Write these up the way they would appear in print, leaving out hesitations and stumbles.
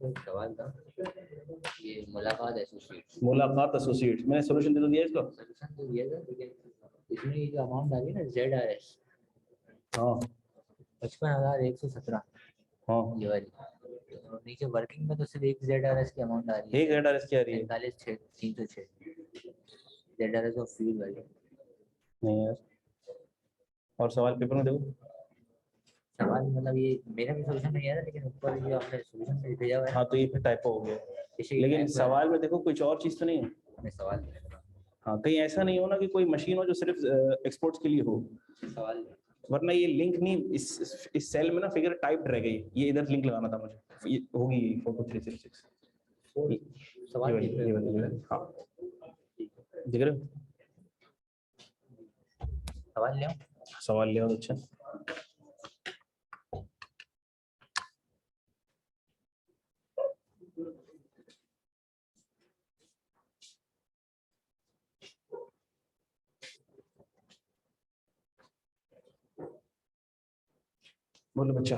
एक सवाल था, ये मुलाकात एसोसिएट्स मैंने सोल्यूशन दे तो दिया इसको। सोल्यूशन तो दिया था, लेकिन इसमें ये जो अमाउंट डाली ना ZRS, हाँ 55,117, हाँ ये वाली, तो नीचे वर्किंग में तो सिर्फ एक ZRS की अमाउंट आ रही है, एक ZRS क्या आ रही है? 45,306 ZRS ऑफ फ्यूल वाली। नहीं यार, और सवाल पेपर में देखो। सवाल मतलब ये मेरा भी सोल्यूशन नहीं आया था, लेकिन ऊपर ये आपने सोल्यूशन में भेजा हुआ है। हाँ तो ये फिर टाइपो हो गया, इसे लेकिन type सवाल में देखो कुछ और चीज तो नहीं है। हमें सवाल नहीं है। हाँ कहीं ऐसा नहीं हो ना कि कोई मशीन हो जो सिर्फ एक्सपोर्ट्स के लिए हो, सवाल नहीं। वरना ये लिंक नहीं, इस सेल में ना फिगर टाइप्ड रह गई, ये इधर लिंक लगाना था मुझे, ये होगी 42306। सवाल ये वाली, हाँ दिख रहे हो? सवाल ले आओ। सवाल ले आओ। अच्छा बोलो बच्चा।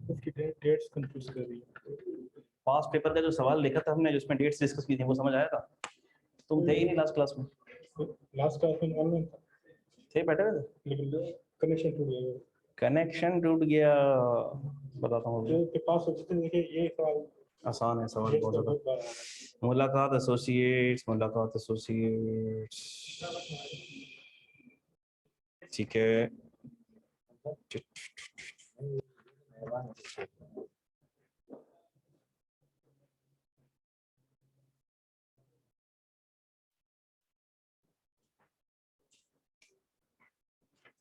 उसकी डेट्स कंफ्यूज कर रही है। पास्ट पेपर का जो सवाल लिखा था हमने, जिसमें डेट्स डिस्कस की थी, वो समझ आया था? तुम थे ही नहीं लास्ट क्लास में। लास्ट क्लास में ऑनलाइन था, थे बैठे हुए थे, लेकिन कनेक्शन टूट गया। कनेक्शन टूट गया। बताता हूँ जो के पास होते थे, देखिए ये सवाल आसान है, सवाल बहुत ज्यादा। मुलाकात एसोसिएट्स, ठीक है।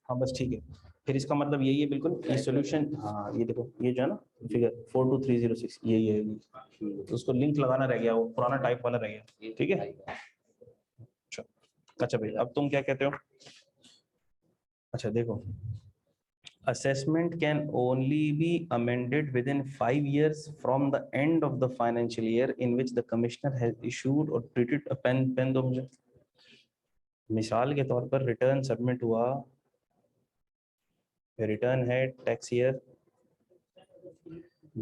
हाँ बस ठीक है, फिर इसका मतलब यही है बिल्कुल, ये सॉल्यूशन। हाँ ये देखो, ये जो है ना फिगर 42306, यही है। तो उसको लिंक लगाना रह गया, वो पुराना टाइप वाला रह गया, ठीक है। अच्छा भाई, अब तुम क्या कहते हो? अच्छा देखो, assessment can only be amended within 5 years from the end of the financial year in which the commissioner has issued or treated a pen दो मुझे। मिसाल के तौर पर रिटर्न सबमिट हुआ, रिटर्न है टैक्स ईयर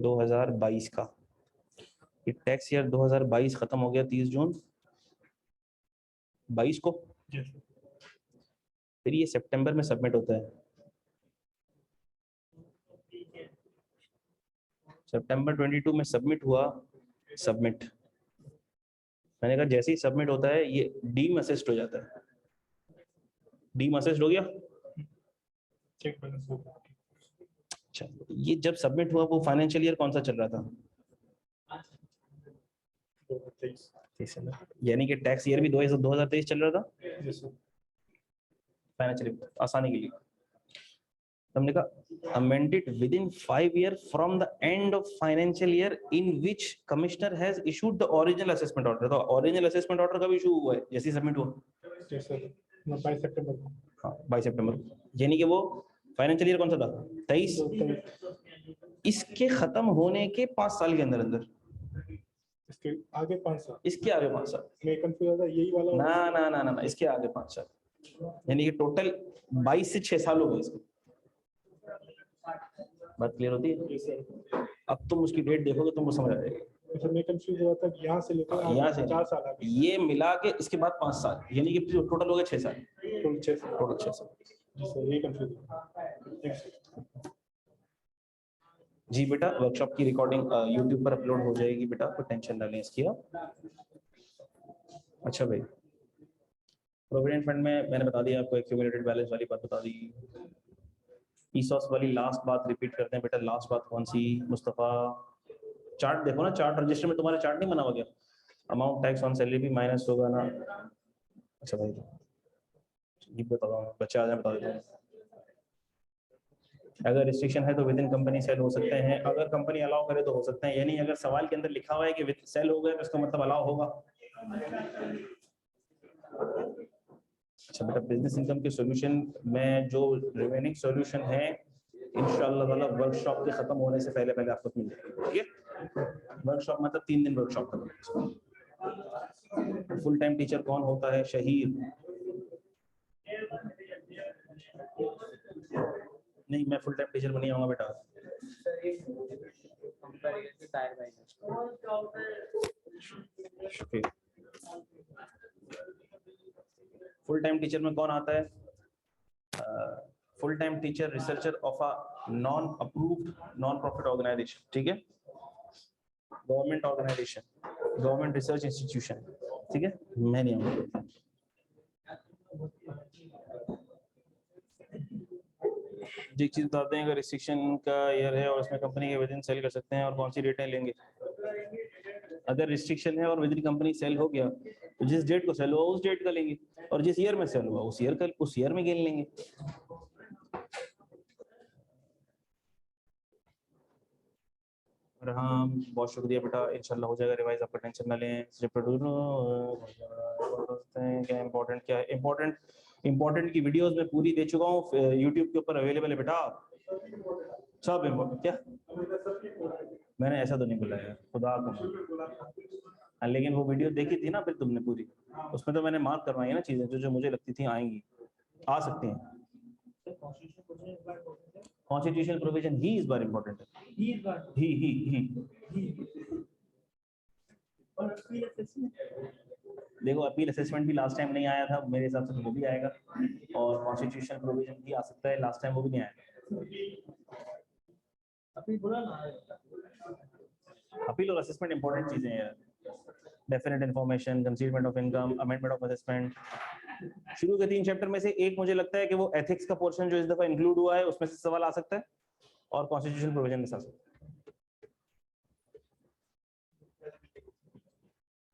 2022 का, ये टैक्स ईयर 2022 खत्म हो गया 30 जून 22 को, फिर ये सितंबर में सबमिट होता है। सितंबर 22 में सबमिट हुआ, सबमिट, मैंने कहा जैसे ही सबमिट होता है ये डीम असिस्ट हो जाता है। डीम असिस्ट हो गया। अच्छा, ये जब सबमिट हुआ वो फाइनेंशियल ईयर कौन सा चल रहा था? 2023, यानी कि टैक्स ईयर भी 2023 चल रहा था। फाइनेंशियल, आसानी के लिए हमने कहा amended with in 5 years from the end of financial year in which commissioner has issued the original assessment order. तो ओरिजिनल असेसमेंट ऑर्डर कब इशू हुआ है? जैसे ही सबमिट हुआ, 22 सितंबर को। हाँ 22 सितंबर को, यानी कि वो फाइनेंशियल ईयर कौन सा था? 23। इसके खत्म होने के 5 साल के अंदर अंदर, इसके आगे 5 साल, इसके आगे 5 साल। मैं कंफ्यूज था, यही वाला ना ना ना ना, इसके आगे 5 साल, यानी कि टोटल 22 से 6 साल हो गए इसको। बात क्लियर होती है? अब तुम उसकी डेट देखोगे तुमको समझ आ जाएगा। मैं कंफ्यूज हुआ था, यहाँ से लेकर यहाँ से 4 साल आगे, ये मिला के इसके बाद 5 साल, यानी कि टोटल हो गए 6 साल। टोटल 6 साल। टोटल 6 साल। ये कंफ्यूज जी बेटा, वर्कशॉप की रिकॉर्डिंग YouTube पर अपलोड हो जाएगी बेटा, कोई टेंशन ना लें इसकी आप। अच्छा भाई, प्रोविडेंट फंड में मैंने बता दिया आपको, एक्यूमुलेटेड बैलेंस वाली बात बता दी। ईसॉस वाली लास्ट बात रिपीट करते हैं बेटा। लास्ट बात कौन सी मुस्तफा? चार्ट देखो ना, चार्ट रजिस्टर में तुम्हारे चार्ट नहीं बना हुआ क्या? अमाउंट टैक्स ऑन सैलरी भी माइनस होगा ना। अच्छा भाई ये बता दो, बच्चे आ जाए बता देते हैं। अगर रिस्ट्रिक्शन है तो विद इन कंपनी सेल हो सकते हैं, अगर कंपनी अलाउ करे तो हो सकते हैं, यानी अगर सवाल के अंदर लिखा हुआ है कि विद सेल हो गए तो इसका मतलब अलाउ होगा। अच्छा बेटा, बिजनेस इनकम के सॉल्यूशन में जो रिमेनिंग सॉल्यूशन है इंशाल्लाह ताला वर्कशॉप के खत्म होने से पहले पहले आपको मिल जाएगी, ठीक है? वर्कशॉप मतलब 3 दिन वर्कशॉप खत्म। फुल टाइम टीचर कौन होता है? शहीद नहीं, मैं फुल टाइम टीचर बनी आऊंगा बेटा। फुल टाइम टीचर में कौन आता है? Full time teacher researcher of a non approved non profit organisation, ठीक है, government organisation, government research institution, ठीक है, मैं नहीं आऊंगा। जी चीज बताते हैं, अगर रिस्ट्रिक्शन का ईयर है और उसमें कंपनी के विदिन सेल कर सकते हैं और कौन सी डेटें लेंगे? अगर रिस्ट्रिक्शन है और विदिन कंपनी सेल हो गया तो जिस डेट को सेल हुआ उस डेट का लेंगे, और जिस ईयर में सेल हुआ उस ईयर में गेन लेंगे। हाँ बहुत शुक्रिया बेटा, इंशाल्लाह हो जाएगा रिवाइज, आपका टेंशन ना लें। क्या इम्पोर्टेंट, क्या है इम्पोर्टेंट की वीडियोस मैं पूरी दे चुका हूँ, यूट्यूब के ऊपर अवेलेबल है बेटा, सब इम्पोर्टेंट। क्या मैंने ऐसा तो नहीं बोला है, खुदा को, लेकिन वो वीडियो देखी थी ना फिर तुमने पूरी, उसमें तो मैंने मार्क करवाई है ना चीजें जो जो मुझे लगती थी आएंगी, आ सकती हैं। कॉन्स्टिट्यूशनल प्रोविजन ही इस बार इम्पोर्टेंट है, ही। देखो अपील असेसमेंट भी लास्ट टाइम नहीं आया था, मेरे हिसाब से तो वो भी आएगा, और कॉन्स्टिट्यूशनल प्रोविजन भी आ सकता है, लास्ट टाइम वो भी नहीं आया। अपील और असेसमेंट इंपॉर्टेंट चीजें हैं यार, definite information, concealment of income, amendment of assessment. शुरू के 3 चैप्टर में से एक मुझे लगता है कि वो एथिक्स का पोर्शन जो इस दफा इंक्लूड हुआ है उसमें से सवाल आ सकता है, और कॉन्स्टिट्यूशनल प्रोविजन में से आ सकता है।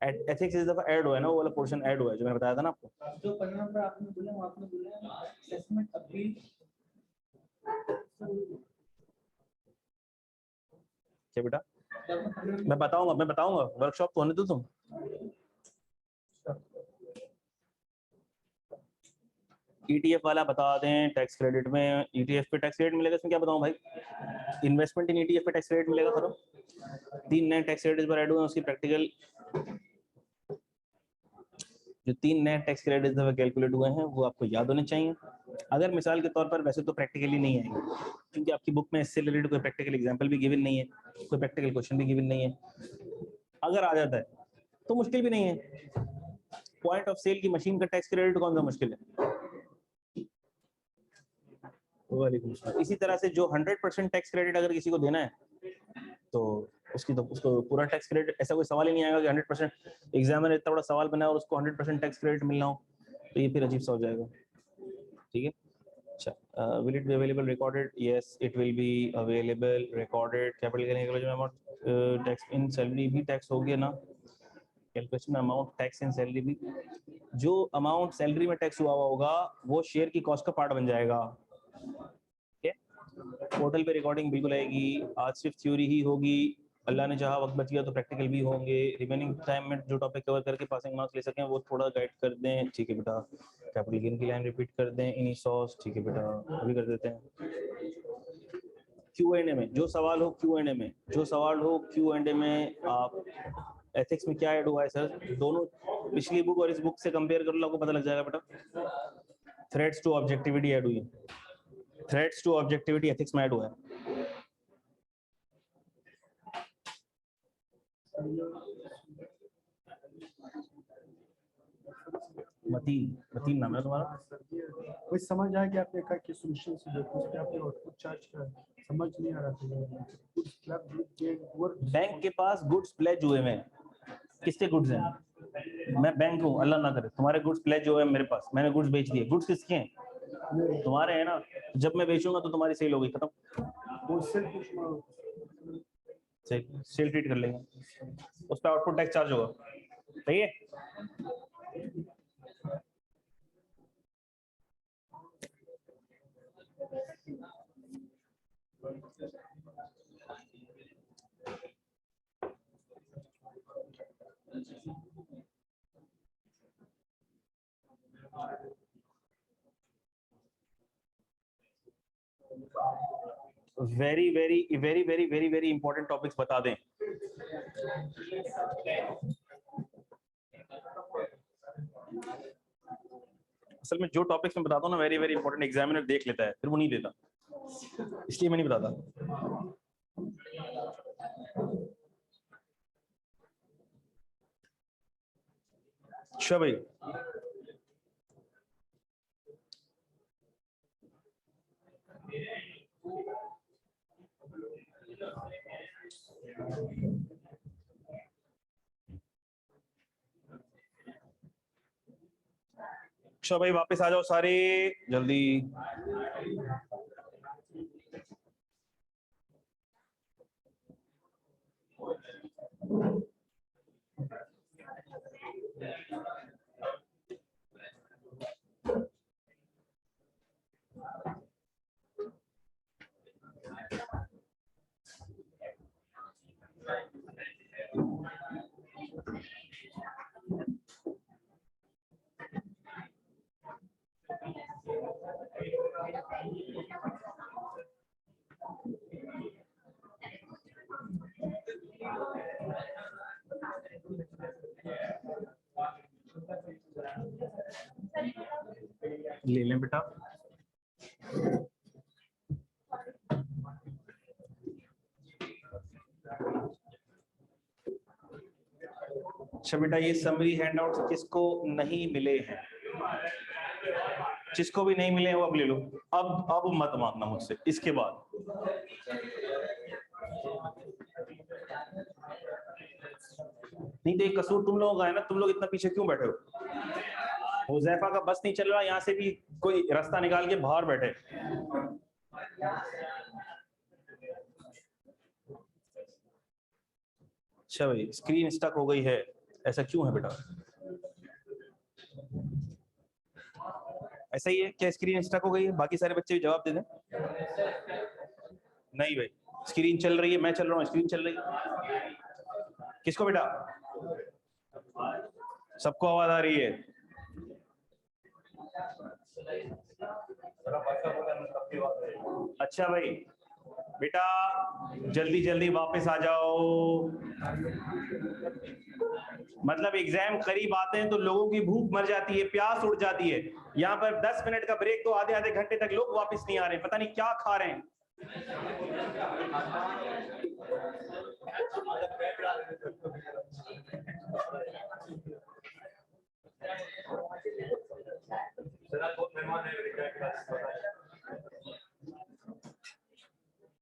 एथिक्स इस दफा ऐड हुआ है ना, वो वाला पोर्शन ऐड हुआ है जो मैंने बताया था ना आपको। जो पन्ना नंबर आपने बोला वो आपने बोला असेसमेंट अपील, क्या बेटा? मैं बताऊंगा वर्कशॉप तो होने दो तुम। ईटीएफ वाला बता दें, टैक्स क्रेडिट में ईटीएफ पे टैक्स क्रेडिट मिलेगा, इसमें क्या बताऊं भाई, इन्वेस्टमेंट इन ईटीएफ पे टैक्स क्रेडिट मिलेगा। खत्म, 3 नए टैक्स क्रेडिट पर ऐड हुए हैं, उसकी प्रैक्टिकल जो 3 नए टैक्स क्रेडिट कैलकुलेट हुए हैं वो आपको याद होने चाहिए। अगर मिसाल के तौर पर, वैसे तो प्रैक्टिकली नहीं आएंगे क्योंकि आपकी बुक में इससे रिलेटेड कोई प्रैक्टिकल एग्जांपल भी गिवन नहीं है, कोई प्रैक्टिकल क्वेश्चन भी गिवन नहीं है। अगर आ जाता है तो मुश्किल भी नहीं है। पॉइंट ऑफ सेल की मशीन का टैक्स क्रेडिट कौन सा मुश्किल है? वालेकुम अस्सलाम। इसी तरह से जो 100% टैक्स क्रेडिट अगर किसी को देना है तो उसको पूरा टैक्स क्रेडिट, ऐसा कोई सवाल ही नहीं आएगा कि 100% एग्जामिनर इतना बड़ा सवाल बनाया और उसको 100% टैक्स क्रेडिट मिलना हो, तो ये फिर अजीब सा हो जाएगा। ठीक है, अच्छा, will it be available recorded? Yes it will be available recorded. Capital amount tax in salary भी टैक्स हो गया ना, calculation amount tax in salary भी, जो अमाउंट सैलरी में टैक्स हुआ होगा वो शेयर की कॉस्ट का पार्ट बन जाएगा। पोर्टल पे रिकॉर्डिंग बिल्कुल आएगी, आज सिर्फ थ्योरी ही होगी, अल्लाह ने चाहा वक्त बच गया तो प्रैक्टिकल भी होंगे। रिमेनिंग टाइम में जो टॉपिक कवर करके पासिंग मार्क्स ले सकें वो थोड़ा गाइड कर दें, ठीक है बेटा। कैपिटल गेन की लाइन रिपीट कर दें, इनी सॉस, ठीक है बेटा, अभी कर देते हैं। Q&A में जो सवाल हो, Q&A में जो सवाल हो, Q&A में आप एथिक्स में क्या ऐड हुआ है सर, दोनों पिछली बुक और इस बुक से कंपेयर कर लो, आपको पता लग जाएगा बेटा। थ्रेट्स टू ऑब्जेक्टिविटी ऐड हुई है, थ्रेट्स टू ऑब्जेक्टिविटी एथिक्स में ऐड हुआ है। मतीन नाम है तुम्हारा? वही समझ आया कि आपने कहा कि सॉल्यूशन से देखो, उस पे आपने आउटपुट चार्ज किया, समझ नहीं आ रहा था। बैंक के पास गुड्स प्लेज हुए हैं, किसके गुड्स हैं? मैं बैंक हूँ, अल्लाह ना करे तुम्हारे गुड्स प्लेज हुए हैं मेरे पास, मैंने गुड्स बेच दिए। गुड्स किसके हैं? तुम्हारे हैं ना, जब मैं बेचूंगा तो तुम्हारी सेल हो गई, खत्म। सेल ट्रीट कर लेंगे, उस पर आउटपुट टैक्स चार्ज होगा, सही है। Very very very very very very important topics बता दें। असल में जो टॉपिक्स मैं बताता हूँ ना वेरी वेरी इंपॉर्टेंट, एग्जामिनर देख लेता है फिर वो नहीं देता, इसलिए मैं नहीं बताता। अच्छा भाई, अच्छा भाई वापस आ जाओ सारे जल्दी। ले लें बेटा। अच्छा बेटा, ये समरी हैंडआउट्स किसको नहीं मिले हैं, जिसको भी नहीं मिले हैं वो अब ले लो। अब मत मांगना मुझसे इसके बाद। नहीं तो एक कसूर तुम लोगों का है ना, तुम लोग इतना पीछे क्यों बैठे हो? हुज़ैफा का बस नहीं चल रहा, यहाँ से भी कोई रास्ता निकाल के बाहर बैठे। अच्छा भाई, स्क्रीन स्टक हो गई है, ऐसा क्यों है बेटा? ऐसा ही है क्या? स्क्रीन स्टक हो गई है? बाकी सारे बच्चे भी जवाब दे दें। नहीं भाई, स्क्रीन चल रही है, मैं चल रहा हूँ, स्क्रीन चल रही है। किसको बेटा? सबको आवाज आ रही है? अच्छा भाई बेटा, जल्दी जल्दी वापस आ जाओ। मतलब एग्जाम करीब आते हैं तो लोगों की भूख मर जाती है, प्यास उड़ जाती है। यहाँ पर 10 मिनट का ब्रेक तो आधे आधे घंटे तक लोग वापस नहीं आ रहे, पता नहीं क्या खा रहे हैं।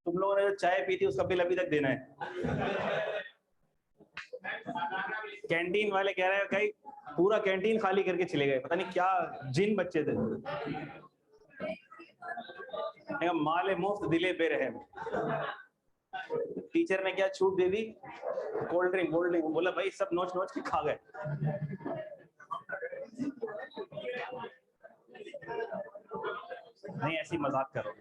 तुम लोगों ने जो चाय पी थी उसका बिल अभी तक देना है। कैंटीन वाले कह रहे हैं भाई पूरा कैंटीन खाली करके चले गए, पता नहीं क्या जिन बच्चे थे। माले मुफ्त दिले बेरहम। टीचर ने क्या छूट दे दी? कोल्ड ड्रिंक बोला भाई सब नोच नोच के खा गए। नहीं ऐसी मजाक करो।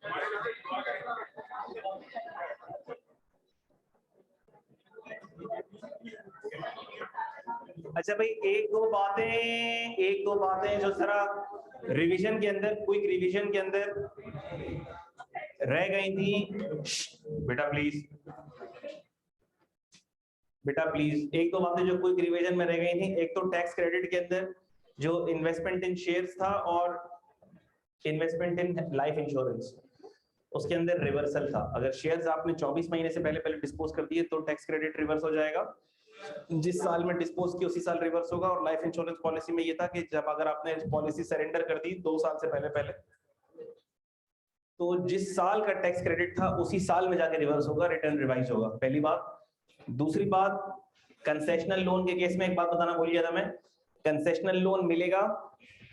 अच्छा भाई, एक दो बातें जो जरा रिवीजन के अंदर, क्विक रिवीजन के अंदर रह गई थी। बेटा प्लीज एक दो बातें जो क्विक रिवीजन में रह गई थी। एक तो टैक्स क्रेडिट के अंदर जो इन्वेस्टमेंट इन शेयर्स था और इन्वेस्टमेंट इन लाइफ इंश्योरेंस, उसके अंदर रिवर्सल था। अगर शेयर्स आपने 24 महीने से पहले डिस्पोज कर दिए तो टैक्स क्रेडिट रिवर्स हो जाएगा। जिस साल में डिस्पोज की उसी साल रिवर्स होगा। और लाइफ इंश्योरेंस पॉलिसी में ये था कि जब अगर आपने पॉलिसी सरेंडर कर दी 2 साल से पहले तो जिस साल का टैक्स क्रेडिट था उसी साल में जाके रिवर्स होगा, रिटर्न रिवाइज होगा। पहली बात। दूसरी बात, कंसेशनल लोन के केस में एक बात बताना भूल गया था मैं। कंसेशनल लोन मिलेगा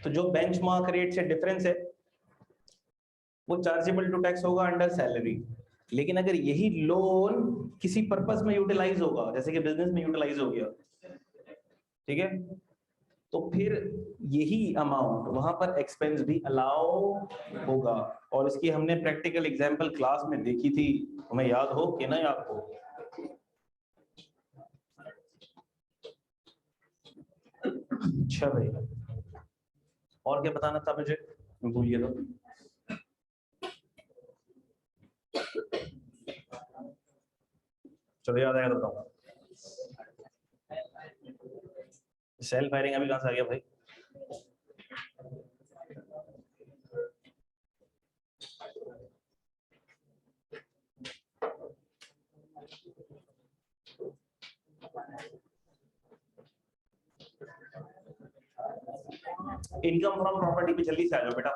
तो जो बेंचमार्क रेट से डिफरेंस है वो चार्जेबल टू टैक्स होगा अंडर सैलरी। लेकिन अगर यही लोन किसी पर्पस में यूटिलाइज होगा, जैसे कि बिजनेस में यूटिलाइज हो गया, ठीक है, तो फिर यही अमाउंट वहां पर एक्सपेंस भी अलाउ होगा। और इसकी हमने प्रैक्टिकल एग्जांपल क्लास में देखी थी, तुम्हें याद हो कि ना याद हो? अच्छा भाई, और क्या बताना था मुझे, भूल गया तो। चलो याद आया तो बताऊंगा। सेल फायरिंग अभी कहां से आ गया भाई? इनकम फ्रॉम प्रॉपर्टी पे जल्दी से आ जाओ बेटा।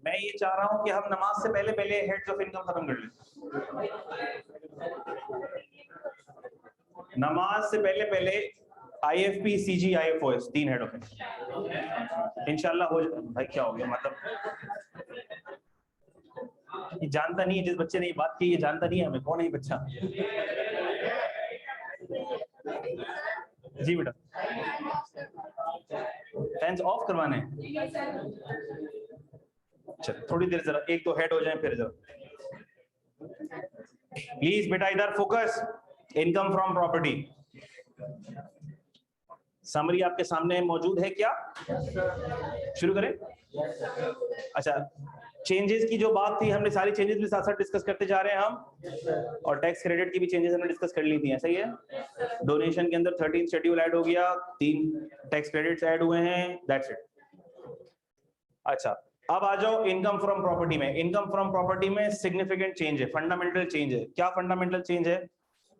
मैं ये चाह रहा हूं कि हम नमाज से पहले पहले हेड्स ऑफ इनकम खत्म कर लें। नमाज से पहले पहले IFP, CG, IFOS 3 head of income इंशाल्लाह हो जाए। भाई क्या हो गया, मतलब ये जानता नहीं है, जिस बच्चे ने ये बात की ये जानता नहीं है हमें कौन है ये बच्चा। जी बेटा, फैंस ऑफ करवाने हैं। चल थोड़ी देर जरा एक दो हेड हो जाए फिर जरा प्लीज बेटा इधर focus. Income from property summary आपके सामने मौजूद है क्या? शुरू करें। अच्छा, चेंजेस की जो बात थी हमने सारी चेंजेस भी साथ साथ डिस्कस करते जा रहे हैं हम, और टैक्स क्रेडिट की भी चेंजेस हमने डिस्कस कर ली थी, सही है। डोनेशन के अंदर 13 शेड्यूल ऐड हो गया, 3 टैक्स क्रेडिट्स ऐड हुए हैं, दैट्स इट। अच्छा, अब आ जाओ इनकम फ्रॉम प्रॉपर्टी में। इनकम फ्रॉम प्रॉपर्टी में सिग्निफिकेंट चेंज है, फंडामेंटल चेंज है। क्या फंडामेंटल चेंज है?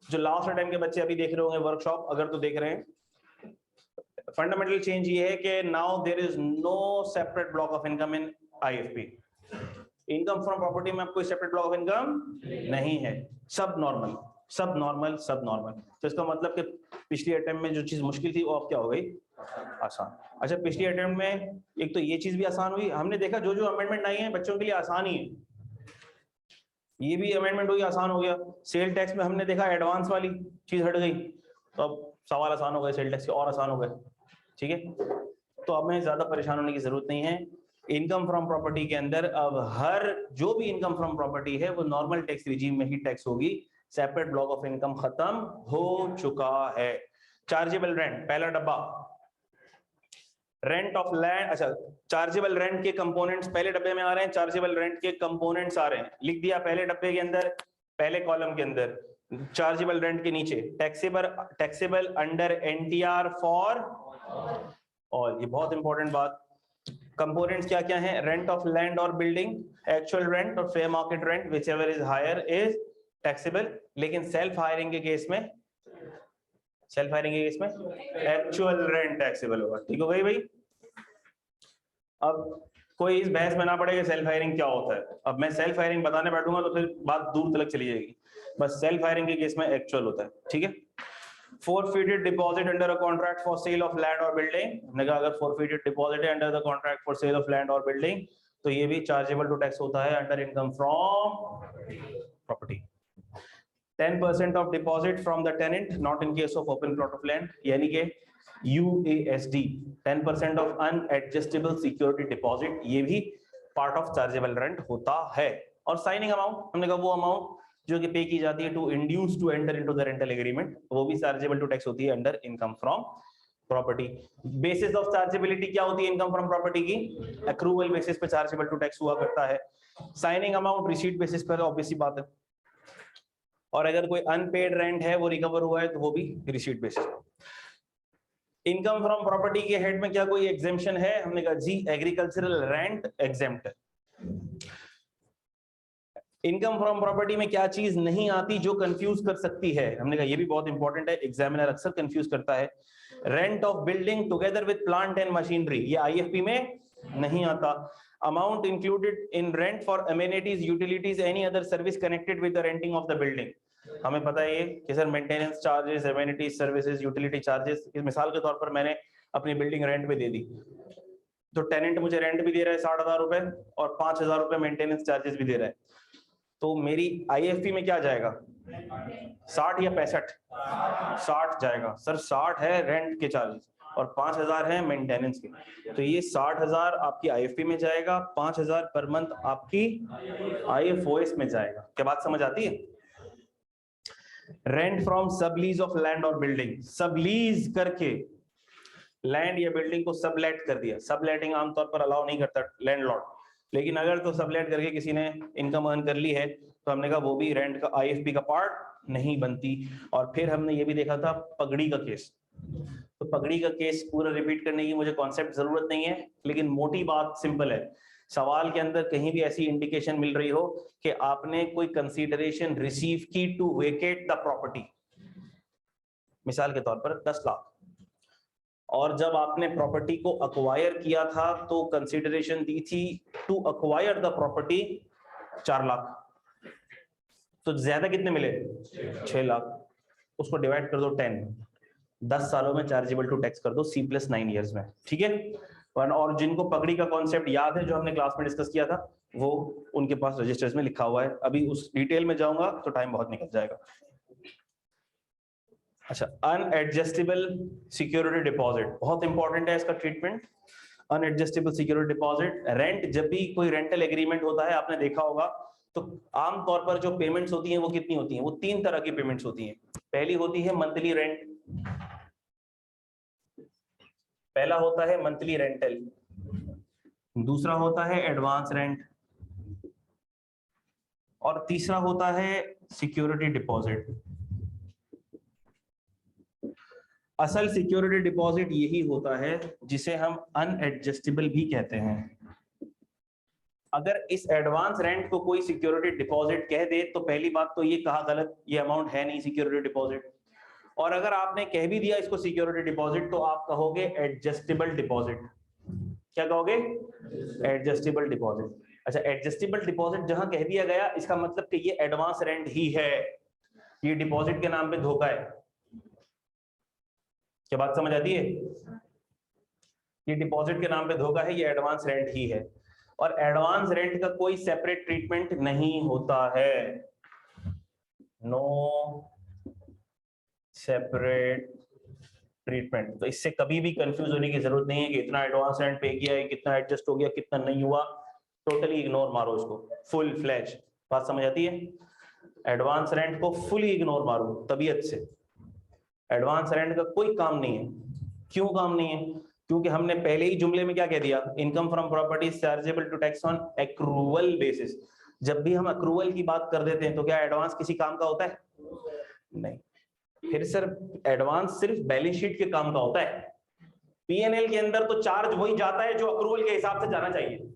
जो लास्ट टाइम के बच्चे अभी देख रहे होंगे वर्कशॉप, अगर तो देख रहे हैं, फंडामेंटल चेंज ये है कि now there is no separate block of income in IFP। Income from property में कोई सेपरेट ब्लॉक ऑफ इनकम नहीं है, सब नॉर्मल सब नॉर्मल सब नॉर्मल। तो इसका मतलब कि पिछली अटेम्प्ट में जो चीज मुश्किल थी वो अब क्या हो गई? आसान। अच्छा, पिछली अटेम्प्ट में एक तो ये चीज भी आसान हुई, हमने देखा जो जो अमेंडमेंट आई है बच्चों के लिए आसान ही है, ये भी अमेंडमेंट हुई आसान हो गया। सेल टैक्स में हमने देखा एडवांस वाली चीज हट गई, तो अब सवाल आसान हो गए, सेल टैक्स के और आसान हो गए, ठीक है। तो अब हमें ज्यादा परेशान होने की जरूरत नहीं है। इनकम फ्रॉम प्रॉपर्टी के अंदर अब हर जो भी इनकम फ्रॉम प्रॉपर्टी है वो नॉर्मल टैक्स रिजीम में ही टैक्स होगी, सेपरेट ब्लॉक ऑफ इनकम खत्म हो चुका है। चार्जेबल रेंट पहला डब्बा, रेंट ऑफ लैंड। अच्छा, चार्जेबल रेंट के कंपोनेंट्स पहले डब्बे में आ रहे हैं, चार्जेबल रेंट के कंपोनेंट्स आ रहे हैं, लिख दिया पहले डब्बे के अंदर, पहले कॉलम के अंदर। चार्जेबल रेंट के नीचे टैक्सेबल अंडर NTR फॉर, और ये बहुत इंपॉर्टेंट बात, कंपोनेंट्स क्या क्या हैं? रेंट ऑफ लैंड और बिल्डिंग, एक्चुअल रेंट और fair market rent, whichever is higher is taxable. लेकिन सेल्फ हायरिंग के केस में, सेल्फ हायरिंग के केस में एक्चुअल रेंट टैक्सेबल होगा। ठीक हो गई भाई? अब कोई इस बहस में ना पड़े कि सेल्फ हायरिंग क्या होता है। अब मैं सेल्फ हायरिंग बताने बैठूंगा तो फिर बात दूर तक चली जाएगी। बस सेल्फ हायरिंग के केस में एक्चुअल होता है, ठीक है। Forfeited deposit under a contract for sale of land or building, हमने कहा अगर forfeited deposit है under the contract for sale of land or building तो ये भी chargeable to tax होता है under income from property। 10% of deposit from the tenant not in case of open plot of land, यानी कि UASD 10% of unadjustable security deposit, ये भी part of chargeable rent होता है। और signing amount, हमने कहा वो अमाउंट जो कि पे की जाती है to induce to enter into the rental agreement, वो भी चार्जेबल टू टैक्स होती है under income from property. Basis of chargeability क्या होती है इनकम फ्रॉम प्रॉपर्टी की? एक्रूवल बेसिस पे चार्जेबल टू टैक्स हुआ करता है। साइनिंग अमाउंट रिसीट बेसिस पर, ऑब्वियसली बात है। और अगर कोई अनपेड रेंट है वो रिकवर हुआ है तो वो भी receipt basis. Income from property के हेड में क्या कोई एग्जेम्पशन है? हमने कहा जी, एग्रीकल्चरल रेंट एग्जेम्प्ट है। इनकम फ्रॉम प्रॉपर्टी में क्या चीज नहीं आती जो कंफ्यूज कर सकती है? हमने कहा ये भी बहुत इंपॉर्टेंट है, एग्जामिनर अक्सर कंफ्यूज करता है। Rent of building together with plant and machinery, ये IFP में नहीं आता। Amount included in rent for amenities, utilities, any other service connected with the renting of the building. हमें पता है ये कि sir maintenance charges, amenities, services, utility charges, मिसाल के तौर पर मैंने अपनी बिल्डिंग रेंट पे दे दी तो टेनेंट मुझे रेंट भी दे रहा है 60,000 रुपए और 5,000 रुपए मेंटेनेंस चार्जेस भी दे रहा है, तो मेरी IFP में क्या जाएगा? 60 या 65? 60 जाएगा। सर 60 है रेंट के चार्जेस और 5,000 है मेंटेनेंस के, तो ये 60,000 आपकी IFP में जाएगा, 5,000 पर मंथ आपकी IFOS में जाएगा। क्या बात समझ आती है? Rent from sublease of land और बिल्डिंग, सबलीज करके लैंड या बिल्डिंग को सबलेट कर दिया। सबलेटिंग आमतौर पर अलाउ नहीं करता लैंडलॉर्ड, लेकिन अगर तो सबलेट करके किसी ने इनकम अर्न कर ली है तो हमने कहा वो भी रेंट का IFP का पार्ट नहीं बनती। और फिर हमने ये भी देखा था पगड़ी का केस, तो पगड़ी का केस पूरा रिपीट करने की मुझे कॉन्सेप्ट जरूरत नहीं है, लेकिन मोटी बात सिंपल है सवाल के अंदर कहीं भी ऐसी इंडिकेशन मिल रही हो कि आपने कोई कंसीडरेशन रिसीव की टू वेकेट द प्रॉपर्टी, मिसाल के तौर पर 10 लाख, और जब आपने प्रॉपर्टी को अक्वायर किया था तो कंसीडरेशन दी थी to acquire the property 4 lakh, तो ज्यादा कितने मिले? 6 लाख। उसको डिवाइड कर दो 10 सालों में चार्जेबल टू टैक्स कर दो C+9 ईयर्स में, ठीक है। और जिनको पगड़ी का कॉन्सेप्ट याद है जो हमने क्लास में डिस्कस किया था, वो उनके पास रजिस्टर्स में लिखा हुआ है। अभी उस डिटेल में जाऊंगा तो टाइम बहुत निकल जाएगा। अच्छा, अनएडजस्टेबल सिक्योरिटी डिपॉजिट बहुत इंपॉर्टेंट है इसका ट्रीटमेंट। अनएडजस्टेबल सिक्योरिटी डिपॉजिट, रेंट, जब भी कोई रेंटल एग्रीमेंट होता है आपने देखा होगा तो आमतौर पर जो पेमेंट्स होती हैं वो कितनी होती हैं? वो 3 तरह की पेमेंट्स होती हैं। पहली होती है मंथली रेंट, पहला होता है मंथली रेंटल, दूसरा होता है एडवांस रेंट, और तीसरा होता है सिक्योरिटी डिपॉजिट। असल सिक्योरिटी डिपॉजिट यही होता है जिसे हम अनएडजस्टेबल भी कहते हैं। अगर इस एडवांस रेंट को कोई सिक्योरिटी डिपॉजिट कह दे तो पहली बात तो ये कहा गलत, ये अमाउंट है नहीं सिक्योरिटी डिपॉजिट। और अगर आपने कह भी दिया इसको सिक्योरिटी डिपॉजिट तो आप कहोगे एडजस्टेबल डिपॉजिट। क्या कहोगे? Adjustable deposit. अच्छा, एडजस्टेबल डिपॉजिट जहां कह दिया गया इसका मतलब कि ये एडवांस रेंट ही है, ये डिपॉजिट के नाम पे धोखा है। क्या बात समझ आती है? ये डिपॉजिट के नाम पे धोखा है, ये एडवांस रेंट ही है। और एडवांस रेंट का कोई सेपरेट ट्रीटमेंट नहीं होता है, नो सेपरेट ट्रीटमेंट। तो इससे कभी भी कंफ्यूज होने की जरूरत नहीं है कि इतना एडवांस रेंट पे किया है, कितना एडजस्ट हो गया, कितना नहीं हुआ। टोटली इग्नोर मारो इसको, फुल फ्लैश। बात समझ आती है? एडवांस रेंट को फुली इग्नोर मारो तबीयत से। एडवांस रेंट का कोई काम नहीं है। क्यों काम नहीं है? क्योंकि हमने पहले ही जुमले में क्या कह दिया, income from property chargeable to tax on accrual basis. जब भी हम एक्रूवल की बात कर देते हैं तो क्या एडवांस किसी काम का होता है? नहीं। फिर सर एडवांस सिर्फ बैलेंस शीट के काम का होता है, P&L के अंदर तो चार्ज वही जाता है जो अक्रूवल के हिसाब से जाना चाहिए।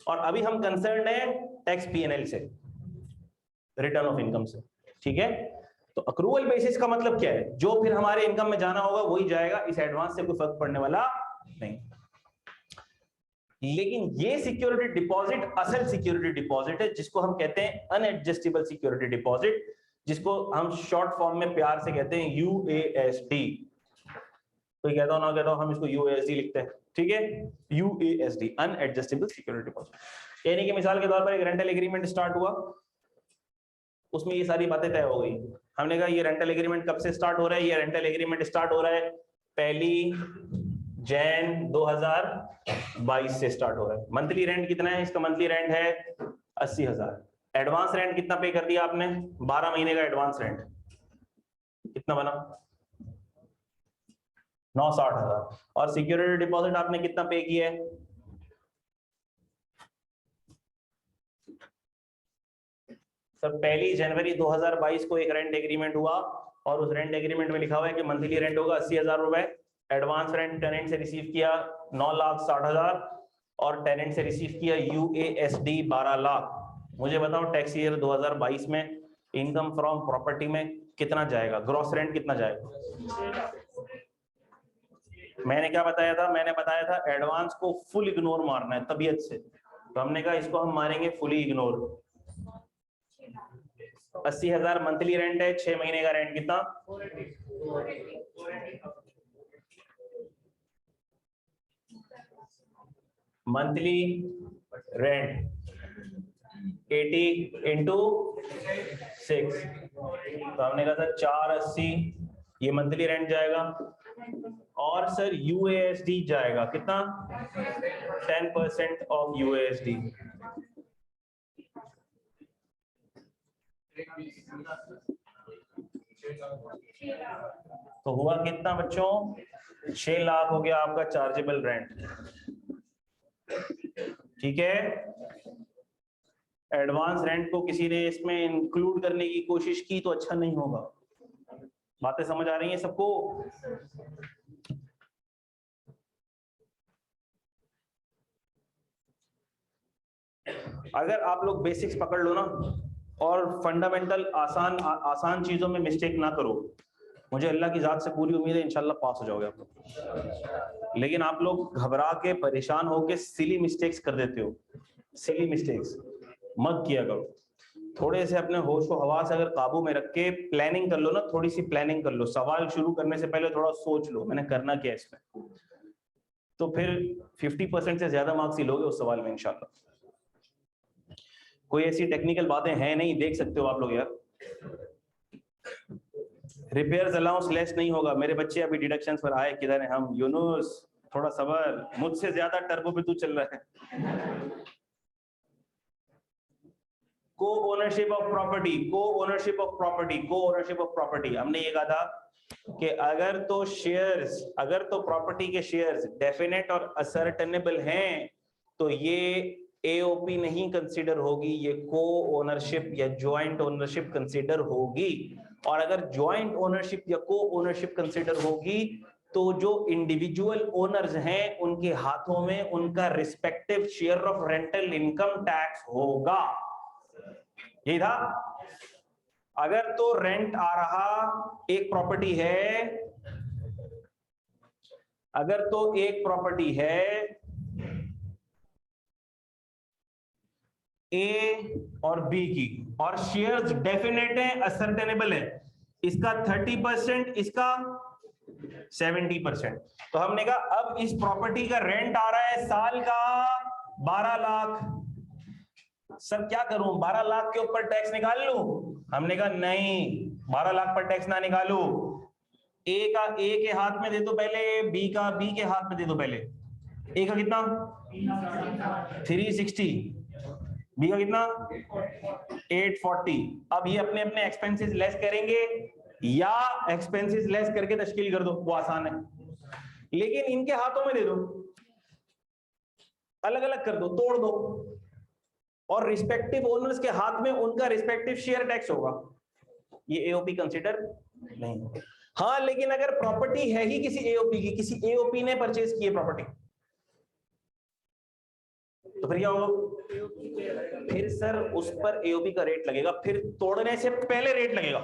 और अभी हम कंसर्न है टैक्स P&L से, रिटर्न ऑफ इनकम से, ठीक है। तो अक्रूवल बेसिस का मतलब क्या है? जो फिर हमारे इनकम में जाना होगा वही जाएगा, इस एडवांस से कोई फर्क पड़ने वाला नहीं। लेकिन ये सिक्योरिटी डिपॉजिट असल सिक्योरिटी डिपॉजिट है जिसको हम कहते हैं अनएडजस्टेबल सिक्योरिटी डिपॉजिट, जिसको हम शॉर्ट फॉर्म में प्यार से कहते हैं UASD। कोई कहता हो ना कहता हो, हम इसको UASD लिखते हैं, ठीक है। UASD, unadjustable security deposit. यानी कि मिसाल के तौर पर एक रेंटल एग्रीमेंट स्टार्ट हुआ, उसमें ये सारी बातें तय हो गई। हमने कहा ये रेंटल एग्रीमेंट कब से स्टार्ट हो रहा है? ये रेंटल एग्रीमेंट स्टार्ट हो रहा है 1 जनवरी 2022 से स्टार्ट हो रहा है। मंथली रेंट कितना है? इसका मंथली रेंट है 80,000। एडवांस रेंट कितना पे कर दिया आपने? 12 महीने का एडवांस रेंट कितना बना? 960,000। और सिक्योरिटी डिपॉजिट आपने कितना पे किया है? सर 1 जनवरी 2022 को एक रेंट एग्रीमेंट हुआ और उस रेंट एग्रीमेंट में लिखा हुआ है कि मंथली रेंट होगा 80,000 रुपए। एडवांस रेंट टेनेंट से रिसीव किया 9,60,000 और टेनेंट से रिसीव किया UASD 12 लाख। मुझे बताओ टैक्स ईयर 2022 में इनकम फ्रॉम प्रॉपर्टी में कितना जाएगा? ग्रॉस रेंट कितना जाएगा? मैंने क्या बताया था? मैंने बताया था एडवांस को फुल इग्नोर मारना है तबीयत से, तो हमने कहा इसको हम मारेंगे फुली इग्नोर। 80,000 मंथली रेंट है, 6 महीने का रेंट कितना? मंथली रेंट 80 इंटू 6, तो हमने कहा था 480 ये मंथली रेंट जाएगा। और सर UASD जाएगा कितना? 10% ऑफ UASD। तो हुआ कितना बच्चों? 6 लाख हो गया आपका चार्जेबल रेंट, ठीक है। एडवांस रेंट को किसी ने इसमें इंक्लूड करने की कोशिश की तो अच्छा नहीं होगा। बातें समझ आ रही हैं सबको? अगर आप लोग बेसिक्स पकड़ लो ना और फंडामेंटल आसान चीजों में मिस्टेक ना करो, मुझे अल्लाह की जात से पूरी उम्मीद है इंशाल्लाह पास हो जाओगे आप लोग। लेकिन आप लोग घबरा के परेशान होके सिली मिस्टेक्स कर देते हो। सिली मिस्टेक्स मत किया करो। थोड़े से अपने होश को हवास अगर काबू में रख के प्लानिंग कर लो ना, थोड़ी सी प्लानिंग कर लो, सवाल शुरू करने से पहले थोड़ा सोच लो मैंने करना क्या है इसमें, तो फिर 50% से ज्यादा मार्क्स ही लोगे उस सवाल में इंशाल्लाह। कोई ऐसी टेक्निकल बातें हैं नहीं, देख सकते हो आप लोग यार। रिपेयर्स अलाउंस लेस नहीं होगा। मेरे बच्चे अभी डिडक्शंस पर आए, किधर है हम? यूनुस थोड़ा सबर, मुझसे ज्यादा टर्बो पे तू चल रहा है। को ओनरशिप ऑफ प्रॉपर्टी, को ओनरशिप ऑफ प्रॉपर्टी, को ओनरशिप ऑफ प्रॉपर्टी। हमने ये कहा था कि अगर तो शेयर्स, अगर तो प्रॉपर्टी के शेयर्स डेफिनेट और असर्टेनेबल हैं तो ये एओपी नहीं कंसीडर होगी, ये को ओनरशिप या ज्वाइंट ओनरशिप कंसीडर होगी। और अगर ज्वाइंट ओनरशिप या को ओनरशिप कंसीडर होगी तो जो इंडिविजुअल ओनर्स हैं उनके हाथों में उनका respective share of rental income tax होगा। यही था। अगर तो रेंट आ रहा, एक प्रॉपर्टी है, अगर तो एक प्रॉपर्टी है ए और बी की और शेयर्स डेफिनेट है, असर्टेनेबल है, इसका 30%, इसका 70%, तो हमने कहा अब इस प्रॉपर्टी का रेंट आ रहा है साल का 12 लाख। सर क्या करूं, 12 लाख के ऊपर टैक्स निकाल लूं? हमने कहा नहीं, 12 लाख पर टैक्स ना निकालो। ए का ए के हाथ में दे दो पहले, बी का बी के हाथ में दे दो पहले। ए का कितना 360, बी का कितना 840। अब ये अपने अपने एक्सपेंसेस लेस करेंगे या एक्सपेंसेस लेस करके तश्कील कर दो, वो आसान है। लेकिन इनके हाथों में दे दो, अलग अलग कर दो, तोड़ दो, और रिस्पेक्टिव ओनर्स के हाथ में उनका रिस्पेक्टिव शेयर टैक्स होगा। ये एओपी कंसीडर नहीं। हाँ, लेकिन अगर प्रॉपर्टी है ही किसी एओपी की, किसी एओपी ने परचेज की है प्रॉपर्टी, तो फिर क्या होगा? फिर सर उस पर एओपी का रेट लगेगा, फिर तोड़ने से पहले रेट लगेगा।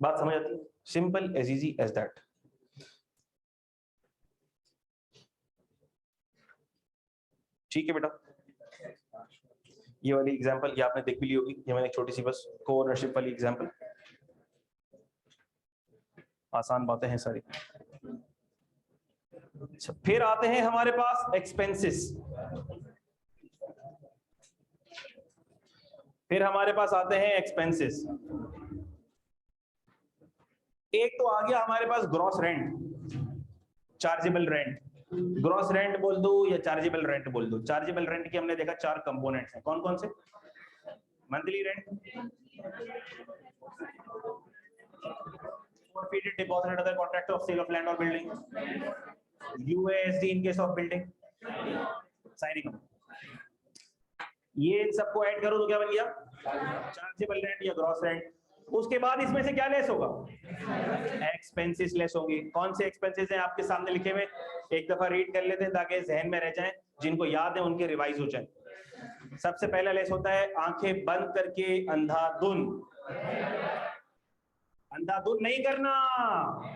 बात समझ आती है? Simple as easy as that. ठीक है बेटा, ये वाली एग्जांपल ये आपने देख भी ली होगी, ये मैंने एक छोटी सी बस को ओनरशिप वाली एग्जांपल। आसान बातें हैं सारी। फिर आते हैं हमारे पास एक्सपेंसेस। फिर हमारे पास आते हैं एक्सपेंसेस। एक तो आ गया हमारे पास gross rent, chargeable rent. Gross rent बोल दो या चार्जेबल रेंट बोल दो। चार्जेबल रेंट के हमने देखा 4 कंपोनेंट्स हैं। कौन कौन से? Monthly rent, forfeited deposit under the contract of sale of land or building, UASD in case of building, signing up। ये इन सबको ऐड करो तो क्या बन गया? चार्जेबल रेंट या ग्रॉस रेंट। उसके बाद इसमें से क्या लेस होगा? एक्सपेंसेस लेस होंगे। कौन से एक्सपेंसेस हैं आपके सामने लिखे हुए? एक दफा रीड कर लेते हैं ताकि जहन में रह जाएं, जिनको याद है उनके रिवाइज हो जाए। सबसे पहला लेस होता है आंखें बंद करके अंधाधुन। अंधाधुन नहीं करना,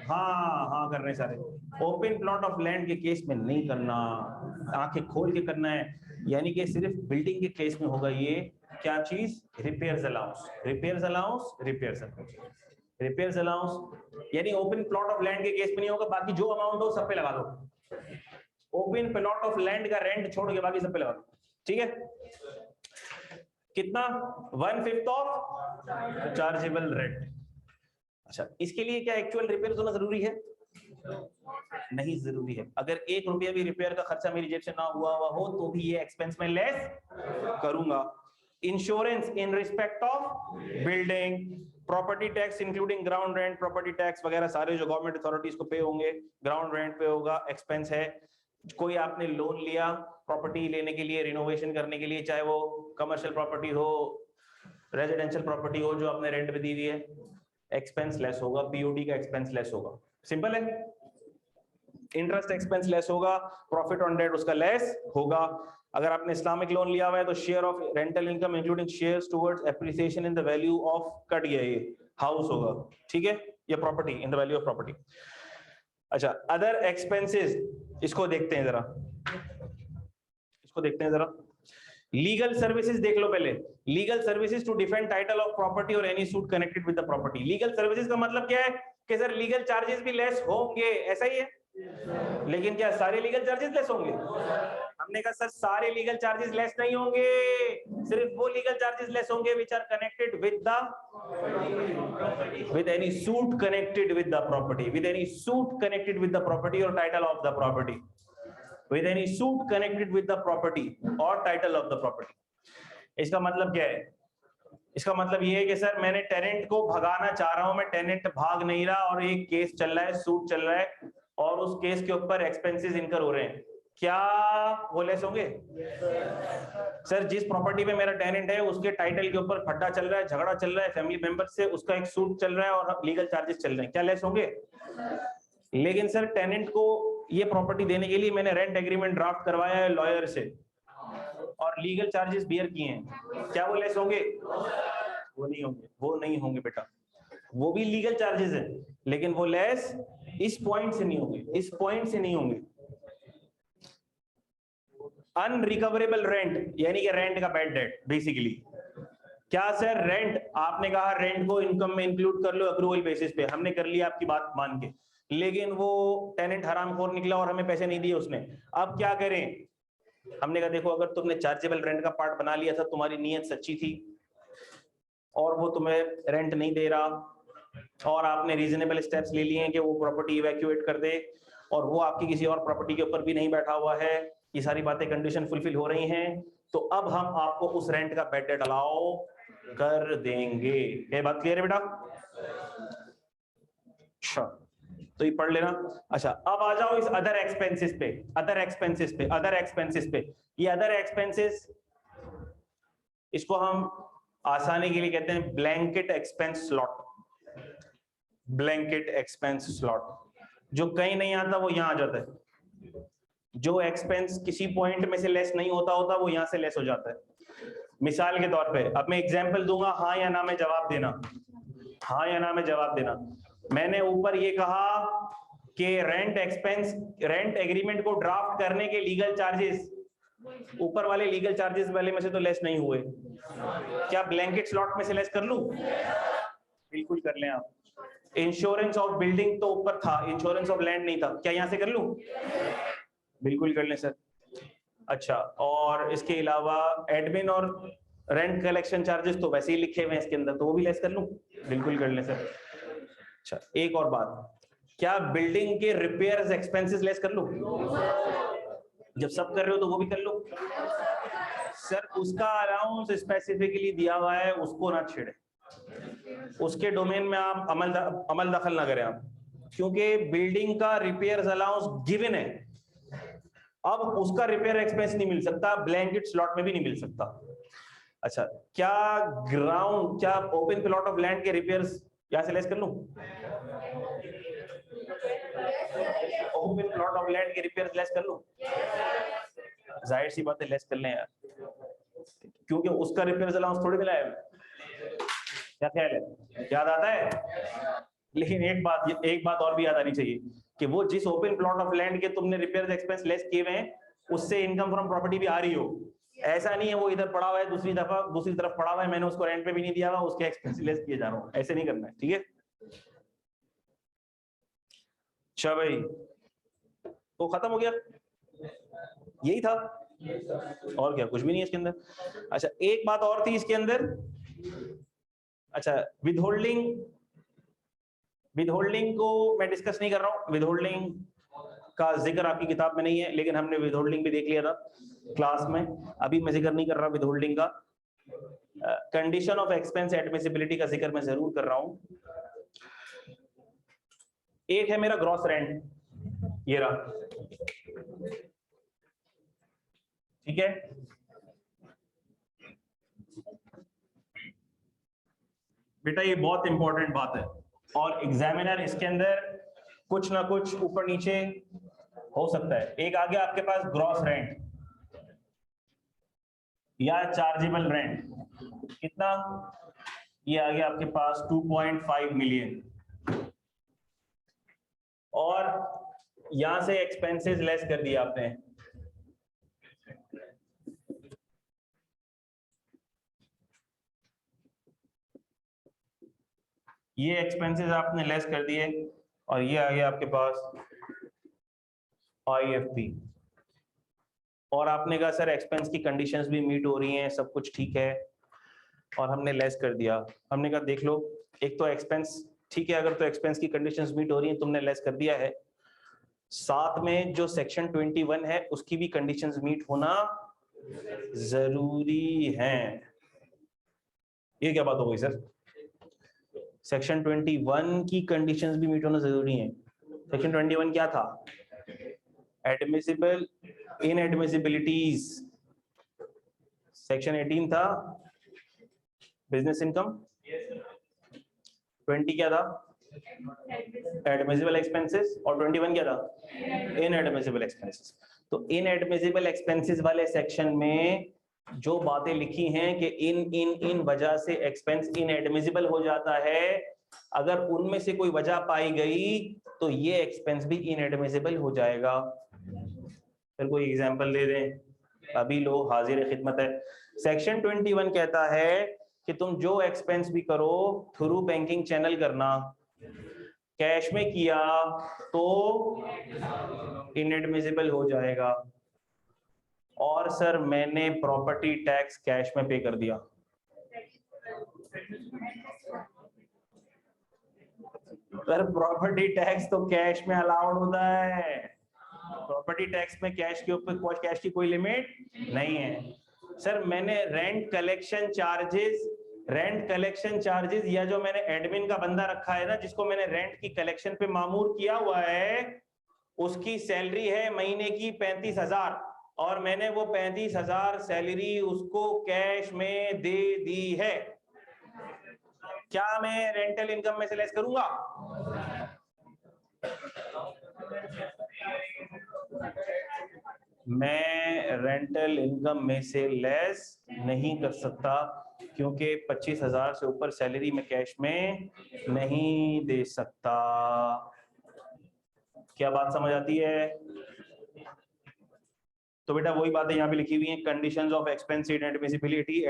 हाँ हाँ करने सारे। ओपन प्लॉट ऑफ लैंड के केस में नहीं करना, आंखें खोल के करना है। यानी कि सिर्फ बिल्डिंग के केस में होगा ये क्या चीज? Repairs allowance. Repairs allowance, repairs allowance, repairs allowance. यानी ओपन प्लॉट ऑफ लैंड के केस में नहीं होगा, बाकी जो अमाउंट हो सब पे लगा दो। ओपन प्लॉट ऑफ लैंड का रेंट छोड़ के बाकी सब पे लगा दो। ठीक है? कितना? 1/5 ऑफ चार्जेबल रेंट। अच्छा, इसके लिए क्या एक्चुअल रिपेयर होना जरूरी है? नहीं जरूरी है। अगर 1 रुपया भी रिपेयर का खर्चा मेरी जेब से ना हुआ हो तो भी ये एक्सपेंस में लेस करूंगा। Insurance in respect of building, property tax including ground rent, property tax वगैरह सारे जो गवर्नमेंट अथॉरिटीज को पे होंगे, ग्राउंड रेंट पे होगा, एक्सपेंस है। कोई आपने लोन लिया प्रॉपर्टी लेने के लिए, रिनोवेशन करने के लिए, चाहे वो कमर्शियल प्रॉपर्टी हो, रेजिडेंशियल प्रॉपर्टी हो जो आपने रेंट पे दी हुई है, एक्सपेंस लेस होगा, पीओडी का एक्सपेंस लेस होगा। सिंपल है। इंटरेस्ट एक्सपेंस लेस होगा, प्रॉफिट ऑन डेट उसका लेस होगा। अगर आपने इस्लामिक लोन लिया हुआ है तो share of rental income including shares towards appreciation in the value of, cut गया ये, हाउस होगा, ठीक है, ये property in the value of property. अच्छा, अदर एक्सपेंसेस, इसको देखते हैं जरा, इसको देखते हैं जरा। लीगल सर्विसेज देख लो पहले। Legal services to defend title of property और any suit connected with the property. Legal services का मतलब क्या है कि सर लीगल चार्जेस भी लेस होंगे, ऐसा ही है। लेकिन क्या सारे लीगल चार्जेस लेस होंगे? हमने कहा सर सारे लीगल चार्जेस लेस नहीं होंगे, सिर्फ वो लीगल चार्जेस लेस होंगे which are connected with the, with any suit connected with the property, with any suit connected with the property और title of the property, with any suit connected with the property or title of the property। इसका मतलब क्या है? इसका मतलब ये है कि सर मैंने टेनेंट को भगाना चाह रहा हूं, मैं टेनेंट भाग नहीं रहा और एक केस चल रहा है, सूट चल रहा है और उस केस के ऊपर एक्सपेंसेस इनकर हो रहे हैं, क्या वो लेस होंगे? सर जिस प्रॉपर्टी में मेरा टेनेंट है उसके टाइटल के ऊपर फड्डा चल रहा है, झगड़ा चल रहा है फैमिली मेंबर से, उसका एक सूट चल रहा है और लीगल चार्जेस चल रहे हैं, क्या लेस होंगे? लेकिन सर टेनेंट को ये प्रॉपर्टी देने के लिए मैंने रेंट एग्रीमेंट ड्राफ्ट करवाया है लॉयर से और लीगल चार्जेस बियर किए हैं, क्या वो लेस होंगे? वो नहीं होंगे, वो नहीं होंगे बेटा, वो भी लीगल चार्जेस हैं लेकिन वो लेस इस पॉइंट से नहीं होंगे, इस पॉइंट से नहीं होंगे। अनरिकवरेबल रेंट यानी कि रेंट का बैड डेट बेसिकली। क्या सर रेंट, आपने कहा रेंट को इनकम में इंक्लूड कर लो अक्रूवल बेसिस पे, हमने कर लिया आपकी बात मान के, लेकिन वो टेनेंट हरामखोर निकला और हमें पैसे नहीं दिए उसने, अब क्या करें? हमने कहा देखो अगर तुमने चार्जेबल रेंट का पार्ट बना लिया था, तुम्हारी नीयत सच्ची थी और वो तुम्हें रेंट नहीं दे रहा और आपने रीजनेबल स्टेप्स ले लिए हैं कि वो प्रॉपर्टी इवैक्यूएट कर दे और वो आपकी किसी और प्रॉपर्टी के ऊपर भी नहीं बैठा हुआ है, ये सारी बातें कंडीशन फुलफिल हो रही हैं, तो अब हम आपको उस रेंट का बैड डेट अलाउ कर देंगे। ये बात क्लियर है बेटा? अच्छा तो ये पढ़ लेना। अच्छा अब आ जाओ इस अदर एक्सपेंसेस पे, अदर एक्सपेंसेस पे, अदर एक्सपेंसेस पे। ये अदर एक्सपेंसेस, इसको हम आसानी के लिए कहते हैं blanket expense slot. Blanket expense slot, जो कहीं नहीं आता वो यहां आ जाता है, जो एक्सपेंस किसी पॉइंट में से लेस नहीं होता वो यहां से लेस हो जाता है। मिसाल के तौर पे अब मैं एग्जांपल दूंगा, हाँ या ना में जवाब देना, हाँ या ना में जवाब देना। मैंने ऊपर ये कहा कि रेंट एक्सपेंस, रेंट एग्रीमेंट को ड्राफ्ट करने के लीगल चार्जेस, ऊपर वाले लीगल चार्जेस वाले में से तो लेस नहीं हुए, क्या ब्लैंकेट स्लॉट में से लेस कर लूं? बिल्कुल कर लें आप। इंश्योरेंस ऑफ बिल्डिंग तो ऊपर था, इंश्योरेंस ऑफ लैंड नहीं था, क्या यहां से कर लूं? बिल्कुल कर लें सर। अच्छा और इसके अलावा एडमिन और रेंट कलेक्शन चार्जेस तो वैसे ही लिखे हुए हैं इसके अंदर, तो वो भी लेस कर लूं? बिल्कुल कर लें सर। अच्छा एक और बात, क्या बिल्डिंग के रिपेयर्स एक्सपेंसेस लेस कर लूं? जब सब कर रहे हो तो वो भी कर लो सर। उसका अलाउंस स्पेसिफिकली दिया हुआ है, उसको ना छेड़े, उसके डोमेन में आप अमल दखल ना करें आप, क्योंकि बिल्डिंग का रिपेयर्स अलाउंस गिवन है, अब उसका रिपेयर एक्सपेंस नहीं मिल सकता, ब्लैंकेट स्लॉट में भी नहीं मिल सकता। अच्छा क्या ग्राउंड, क्या ओपन प्लॉट ऑफ लैंड के रिपेयर्स यहां से लेस कर लूं? ओपन प्लॉट ऑफ लैंड के रिपेयर्स लेस कर लूं? जाहिर सी बात है लेस कर लें यार, क्योंकि उसका रिपेयर्स अलाउंस थोड़ी मिला है। क्या ख्याल है, याद आता है? लेकिन एक बात और भी याद आनी चाहिए कि वो जिस ओपन प्लॉट ऑफ लैंड के तुमने रिपेयर्स एक्सपेंस लेस किए हुए हैं, उससे इनकम फ्रॉम प्रॉपर्टी भी आ रही हो। ऐसा नहीं है वो इधर पड़ा हुआ है, दूसरी तरफ पड़ा हुआ है, मैंने उसको रेंट पे भी नहीं दिया हुआ, उसके एक्सपेंस लेस किए जा रहा हूं, ऐसे नहीं करना है, ठीक है? अच्छा भाई तो खत्म हो गया, यही था और क्या, कुछ भी नहीं है इसके अंदर। अच्छा एक बात और थी इसके अंदर, अच्छा विदहोल्डिंग को मैं डिस्कस नहीं कर रहा हूं, विदहोल्डिंग का जिक्र आपकी किताब में नहीं है, लेकिन हमने विदहोल्डिंग भी देख लिया था क्लास में, अभी मैं जिक्र नहीं कर रहा विदहोल्डिंग का। कंडीशन ऑफ एक्सपेंस एडमिसिबिलिटी का जिक्र मैं जरूर कर रहा हूं। एक है मेरा ग्रॉस रेंट, ये रहा, ठीक है? बेटा ये बहुत इंपॉर्टेंट बात है और एग्जामिनर इसके अंदर कुछ ना कुछ ऊपर नीचे हो सकता है। एक आ गया आपके पास ग्रॉस रेंट या चार्जेबल रेंट, कितना? ये आ गया आपके पास 2.5 मिलियन, और यहां से एक्सपेंसेस लेस कर दिया आपने, ये एक्सपेंसेस आपने लेस कर दिए, और ये आ गया आपके पास IFP, और आपने कहा सर एक्सपेंस की कंडीशंस भी मीट हो रही हैं, सब कुछ ठीक है, और हमने लेस कर दिया। हमने कहा देख लो, एक तो एक्सपेंस ठीक है, अगर तो एक्सपेंस की कंडीशंस मीट हो रही हैं, तुमने लेस कर दिया है, साथ में जो सेक्शन 21 है उसकी भी कंडीशंस मीट होना जरूरी है। ये क्या बात हो गई सर? सेक्शन 21 की कंडीशंस भी मीट होना जरूरी है। सेक्शन 21 क्या था? एडमिसिबल इनएडमिसिबिलिटीज। सेक्शन 18 था बिजनेस इनकम, 20 क्या था? एडमिसिबल एक्सपेंसेस, और 21 क्या था? Inadmissible expenses. तो इनएडमिसिबल एक्सपेंसेस वाले सेक्शन में जो बातें लिखी हैं कि इन वजह से एक्सपेंस इनएडमिसिबल हो जाता है, अगर उनमें से कोई वजह पाई गई तो ये एक्सपेंस भी इनएडमिसिबल हो जाएगा। फिर कोई एग्जांपल दे दें, अभी लो, हाजिर खिदमत है। सेक्शन 21 कहता है कि तुम जो एक्सपेंस भी करो थ्रू बैंकिंग चैनल करना, कैश में किया तो इनएडमिसिबल हो जाएगा। और सर मैंने प्रॉपर्टी टैक्स कैश में पे कर दिया, सर प्रॉपर्टी टैक्स तो कैश में अलाउड होता है, प्रॉपर्टी टैक्स में कैश के ऊपर कैश की कोई लिमिट नहीं है। सर मैंने रेंट कलेक्शन चार्जेस या जो मैंने एडमिन का बंदा रखा है ना, जिसको मैंने रेंट की कलेक्शन पे मामूर किया हुआ है, उसकी सैलरी है महीने की 35,000, और मैंने वो 35,000 सैलरी उसको कैश में दे दी है, क्या मैं रेंटल इनकम में से लेस करूंगा? मैं रेंटल इनकम में से लेस नहीं कर सकता, क्योंकि 25,000 से ऊपर सैलरी में कैश में नहीं दे सकता। क्या बात समझ आती है? तो बेटा वही बातें यहाँ पे लिखी हुई हैं, कंडीशंस ऑफ एक्सपेंस एडमिसिबिलिटी।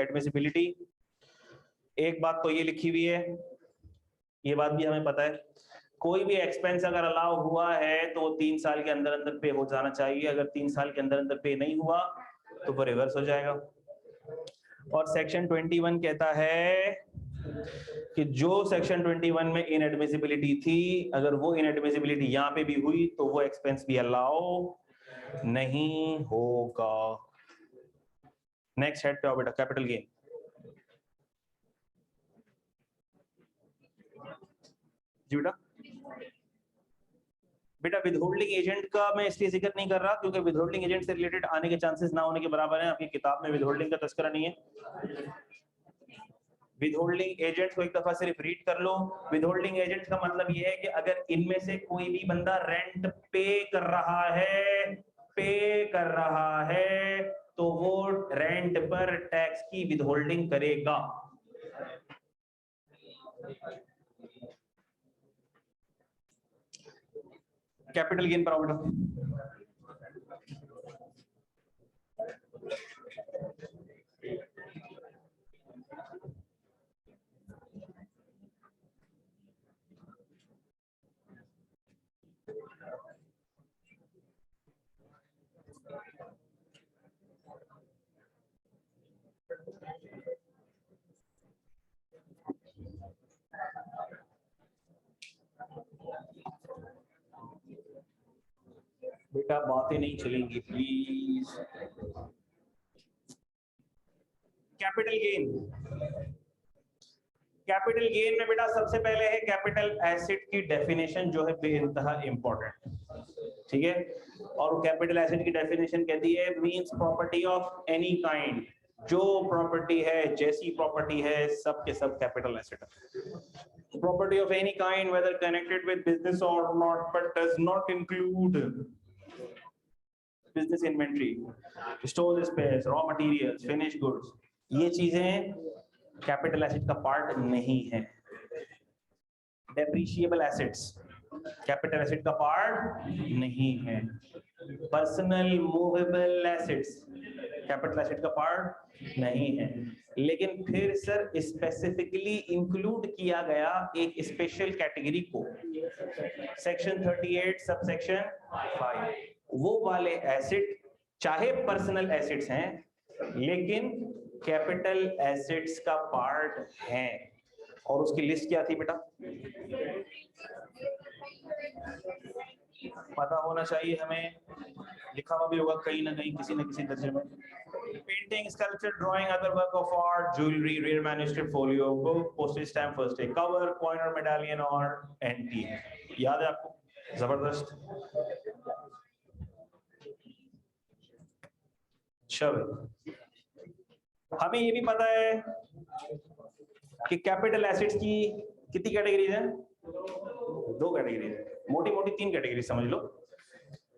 एक बात तो ये लिखी हुई है, ये बात भी हमें पता है, कोई भी एक्सपेंस अगर अलाउ हुआ है तो 3 साल के अंदर अंदर पे हो जाना चाहिए, अगर 3 साल के अंदर अंदर पे नहीं हुआ तो वो रिवर्स हो जाएगा। और सेक्शन 21 कहता है कि जो सेक्शन 21 में इनएडमिसिबिलिटी थी, अगर वो इनएडमिसिबिलिटी यहाँ पे भी हुई तो वो एक्सपेंस भी अलाउ नहीं होगा। नेक्स्ट हेड पे आओ बेटा, कैपिटल गेन। जी बेटा विदहोल्डिंग एजेंट का मैं इसलिए जिक्र नहीं कर रहा क्योंकि विदहोल्डिंग एजेंट से रिलेटेड आने के चांसेस ना होने के बराबर हैं। आपकी किताब में विदहोल्डिंग का तस्करा नहीं है। विदहोल्डिंग एजेंट को एक दफा सिर्फ रीड कर लो। विदहोल्डिंग एजेंट का मतलब ये है कि अगर इनमें से कोई भी बंदा रेंट पे कर रहा है तो वो रेंट पर टैक्स की विदहोल्डिंग करेगा। कैपिटल गेन पर आओ बेटा। बेटा बातें नहीं चलेंगी प्लीज। कैपिटल गेन में बेटा सबसे पहले है कैपिटल एसेट की डेफिनेशन, जो है बेइंतहा इंपॉर्टेंट, ठीक है। और कैपिटल एसेट की डेफिनेशन कहती है means property of any kind, जो प्रॉपर्टी है, जैसी प्रॉपर्टी है, सब के सब कैपिटल एसेट है। Property of any kind whether connected with business or not, but does not include business inventory, store space, raw materials, finish goods, ये चीजें कैपिटल एसेट का पार्ट नहीं है। डेप्रिशिएबल एसेट्स कैपिटल एसेट का part नहीं है। Personal movable assets capital asset का part नहीं है। लेकिन फिर सर स्पेसिफिकली इंक्लूड किया गया एक स्पेशल कैटेगरी को, सेक्शन 38 सब सेक्शन 5, वो वाले एसेट चाहे पर्सनल एसेट्स हैं लेकिन कैपिटल एसेट्स का पार्ट हैं। और उसकी लिस्ट क्या थी बेटा? पता होना चाहिए हमें, लिखा हुआ भी होगा कहीं ना कहीं किसी न किसी दर्जे में। Painting, sculpture, drawing, other work of art, jewellery, rare manuscript, folio, book, postage stamp, first aid, cover, coin और मेडालियन और एंटीक। याद है आपको? जबरदस्त। चलो, हमें ये भी पता है कि कैपिटल एसेट्स की कितनी कैटेगरीज हैं? 2 कैटेगरीज है, मोटी मोटी 3 कैटेगरी समझ लो।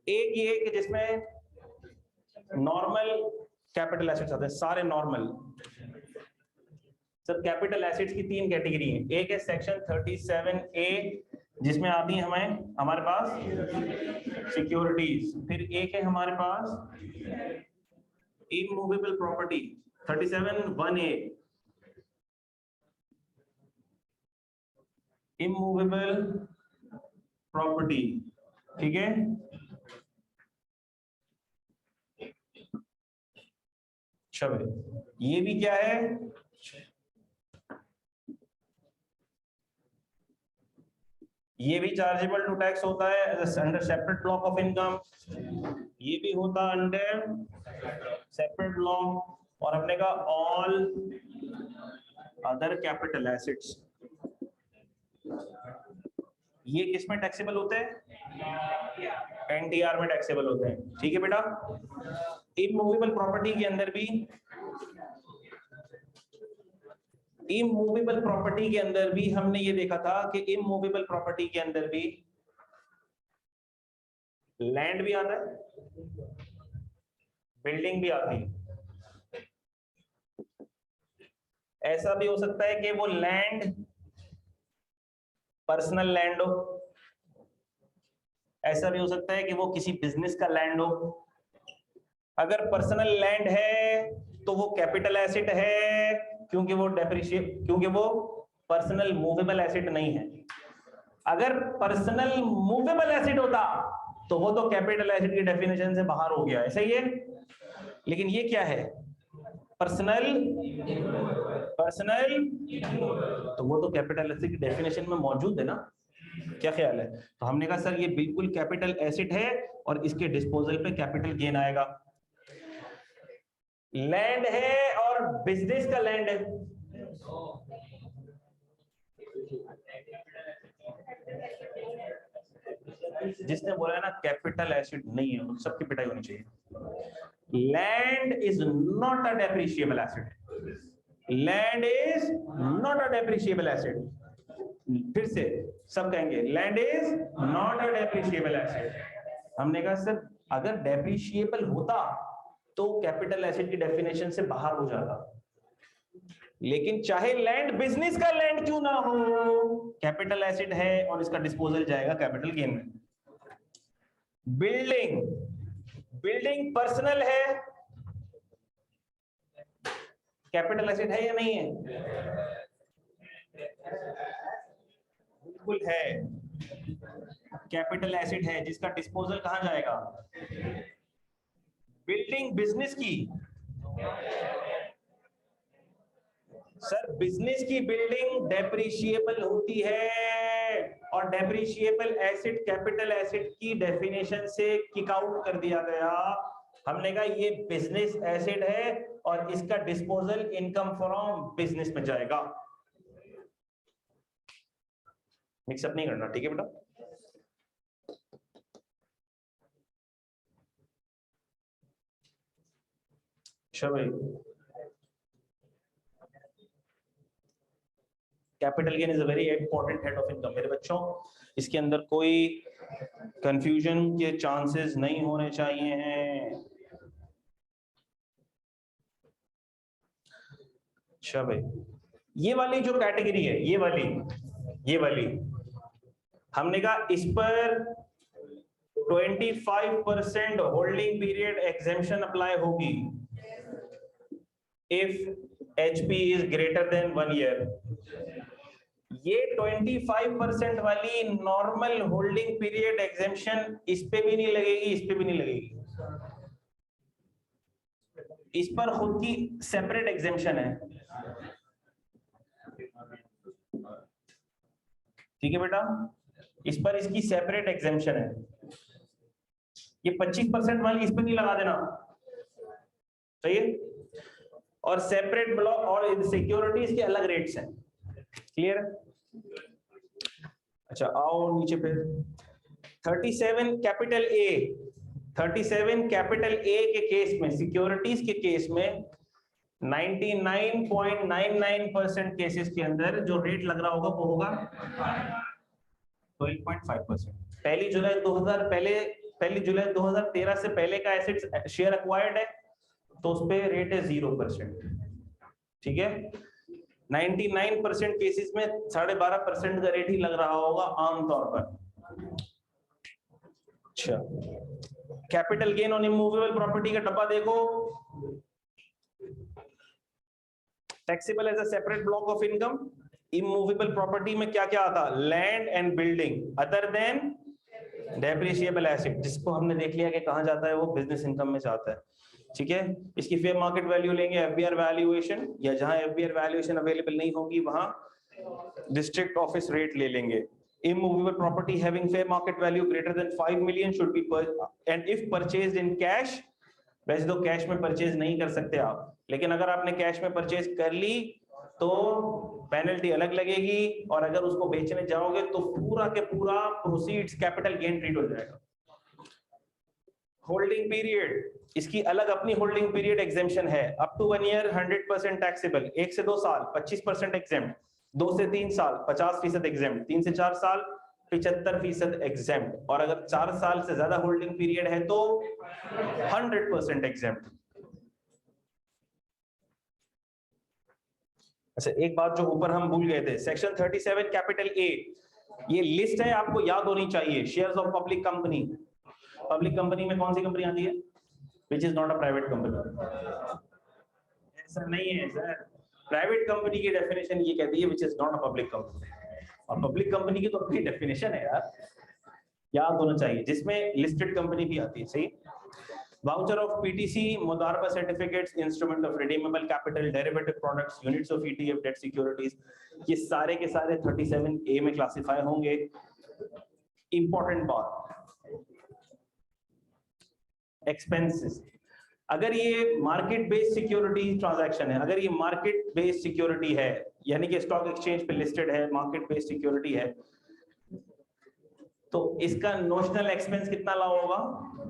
एक ये कि जिसमें नॉर्मल कैपिटल एसेट्स आते हैं, सारे नॉर्मल। सर कैपिटल एसेट्स की 3 कैटेगरी है। एक है सेक्शन 37A जिसमें आती है हमारे पास सिक्योरिटीज, फिर एक है हमारे पास immovable property 37(1)(a), immovable property, ठीक है। चलो, ये भी क्या है? ये भी चार्जेबल टू टैक्स होता है under separate block of income, ये भी होता है अंडर सेपरेट ब्लॉक। और हमने कहा ऑल अदर कैपिटल एसेट्स, ये किसमें टैक्सेबल होते हैं? एनटीआर में टैक्सेबल होते हैं, ठीक है बेटा। इमूवेबल प्रॉपर्टी के अंदर भी, इमूवेबल प्रॉपर्टी के अंदर भी हमने ये देखा था कि इमूवेबल प्रॉपर्टी के अंदर भी लैंड भी आता है, बिल्डिंग भी आती है। ऐसा भी हो सकता है कि वो लैंड पर्सनल लैंड हो, ऐसा भी हो सकता है कि वो किसी बिजनेस का लैंड हो। अगर पर्सनल लैंड है तो वो कैपिटल एसेट है क्योंकि वो पर्सनल मूवेबल एसेट नहीं है। अगर पर्सनल मूवेबल एसेट होता तो वो तो कैपिटल एसेट की डेफिनेशन से बाहर हो गया है, सही है। लेकिन ये क्या है? पर्सनल, तो वो तो कैपिटल एसेट की डेफिनेशन में मौजूद है ना। क्या ख्याल है? तो हमने कहा सर ये बिल्कुल कैपिटल एसेट है और इसके डिस्पोजल पे कैपिटल गेन आएगा। लैंड है और बिजनेस का लैंड है, जिसने बोला है ना कैपिटल एसेट नहीं है, उन सबकी पिटाई होनी चाहिए। Land is not a depreciable asset, land is not a depreciable asset. फिर से सब कहेंगे land is not a depreciable asset. हमने कहा सर अगर डेप्रिशिएबल होता तो कैपिटल एसेट की डेफिनेशन से बाहर हो जाता, लेकिन चाहे लैंड बिजनेस का लैंड क्यों ना हो, कैपिटल एसेट है और इसका डिस्पोजल जाएगा कैपिटल गेन में। बिल्डिंग पर्सनल है, कैपिटल एसेट है या नहीं है? बिल्कुल है, कैपिटल एसेट है जिसका डिस्पोजल कहां जाएगा? बिल्डिंग बिजनेस की, सर बिजनेस की बिल्डिंग डेप्रिशिएबल होती है और डेप्रिशिएबल एसेट कैपिटल एसेट की डेफिनेशन से किक आउट कर दिया गया। हमने कहा ये बिजनेस एसेट है और इसका डिस्पोजल इनकम फ्रॉम बिजनेस में जाएगा। मिक्सअप नहीं करना, ठीक है बेटा। चलो भाई, capital gain is a very important head of income मेरे बच्चों, इसके अंदर कोई कंफ्यूजन के चांसेस नहीं होने चाहिए हैं। अच्छा भाई, ये वाली जो कैटेगरी है, ये वाली हमने कहा इस पर 25% होल्डिंग पीरियड एग्जेम्पशन अप्लाई होगी if HP is greater than 1 year. ये 25% वाली नॉर्मल होल्डिंग पीरियड एग्जेम्पशन इस पे भी नहीं लगेगी, इस पे भी नहीं लगेगी, इस पर खुद की सेपरेट एग्जेम्पशन है। ठीक है बेटा, इस पर इसकी सेपरेट एग्जेम्पशन है। ये 25% वाली इस पे नहीं लगा देना, सही है? और सेपरेट ब्लॉक और सिक्योरिटीज के अलग रेट्स हैं। क्लियर है? अच्छा आओ नीचे फिर 37 कैपिटल ए, 37 कैपिटल ए के केस में, सिक्योरिटीज के केस में 99.99% केसेस के अंदर जो रेट लग रहा होगा वो होगा 12.5%। पहली जुलाई 2013 से पहले का एसेट शेयर एक्वायर्ड है तो उस पे रेट है 0%। ठीक है, 99% केसेस में 12.5% का रेट ही लग रहा होगा आमतौर पर। अच्छा, capital gain on immovable property का डब्बा देखो, taxable as a separate block of income. Immovable property में क्या क्या आता? Land and building other than depreciable asset, जिसको हमने देख लिया कि कहां जाता है, वो बिजनेस इनकम में जाता है। ठीक है, इसकी फेयर मार्केट वैल्यू लेंगे, एफबीआर वैल्यूएशन, या जहां एफबीआर वैल्यूएशन अवेलेबल नहीं होगी वहां डिस्ट्रिक्ट ऑफिस रेट ले लेंगे। Immovable property having fair market value greater than 5 million should be and if purchased in cash, वैसे तो कैश में परचेज नहीं कर सकते आप, लेकिन अगर आपने कैश में परचेज कर ली तो पेनल्टी अलग लगेगी, और अगर उसको बेचने जाओगे तो पूरा के पूरा प्रोसीड्स कैपिटल गेन ट्रीट हो जाएगा। होल्डिंग पीरियड, इसकी अलग अपनी होल्डिंग पीरियड एग्जेम्पशन है। अप टू 1 ईयर 100% टैक्सेबल, 1 से 2 साल 25% एग्जेम्प्ट, 2 से 3 साल 50% एग्जेम्प्ट, 3 से 4 साल 75% एग्जेम्प्ट, और अगर 4 साल से ज्यादा होल्डिंग पीरियड है तो 100% एग्जेम्प्ट। अच्छा, एक बात जो ऊपर हम भूल गए थे, सेक्शन 37 कैपिटल ए, ये लिस्ट है, आपको याद होनी चाहिए। Shares of public company, public company में कौन सी कंपनी आती है? Which is not a private company. ऐसा नहीं है सर, प्राइवेट कंपनी की डेफिनेशन ये कहती है which is not a public company, और पब्लिक कंपनी की तो अपनी डेफिनेशन है यार, याद होना चाहिए, जिसमें लिस्टेड कंपनी भी आती है। सही। वाउचर ऑफ पीटीसी, मुदारबा certificates, instrument of redeemable capital, derivative products, units of ETF, debt securities, ये सारे के सारे 37A में क्लासिफाई होंगे। इंपॉर्टेंट बात, एक्सपेंसेस, अगर ये मार्केट बेस्ड सिक्योरिटी ट्रांजैक्शन है, अगर ये मार्केट बेस्ड सिक्योरिटी है, यानी कि स्टॉक एक्सचेंज पे लिस्टेड है, मार्केट बेस्ड सिक्योरिटी है, तो इसका नोशनल एक्सपेंस कितना ला होगा?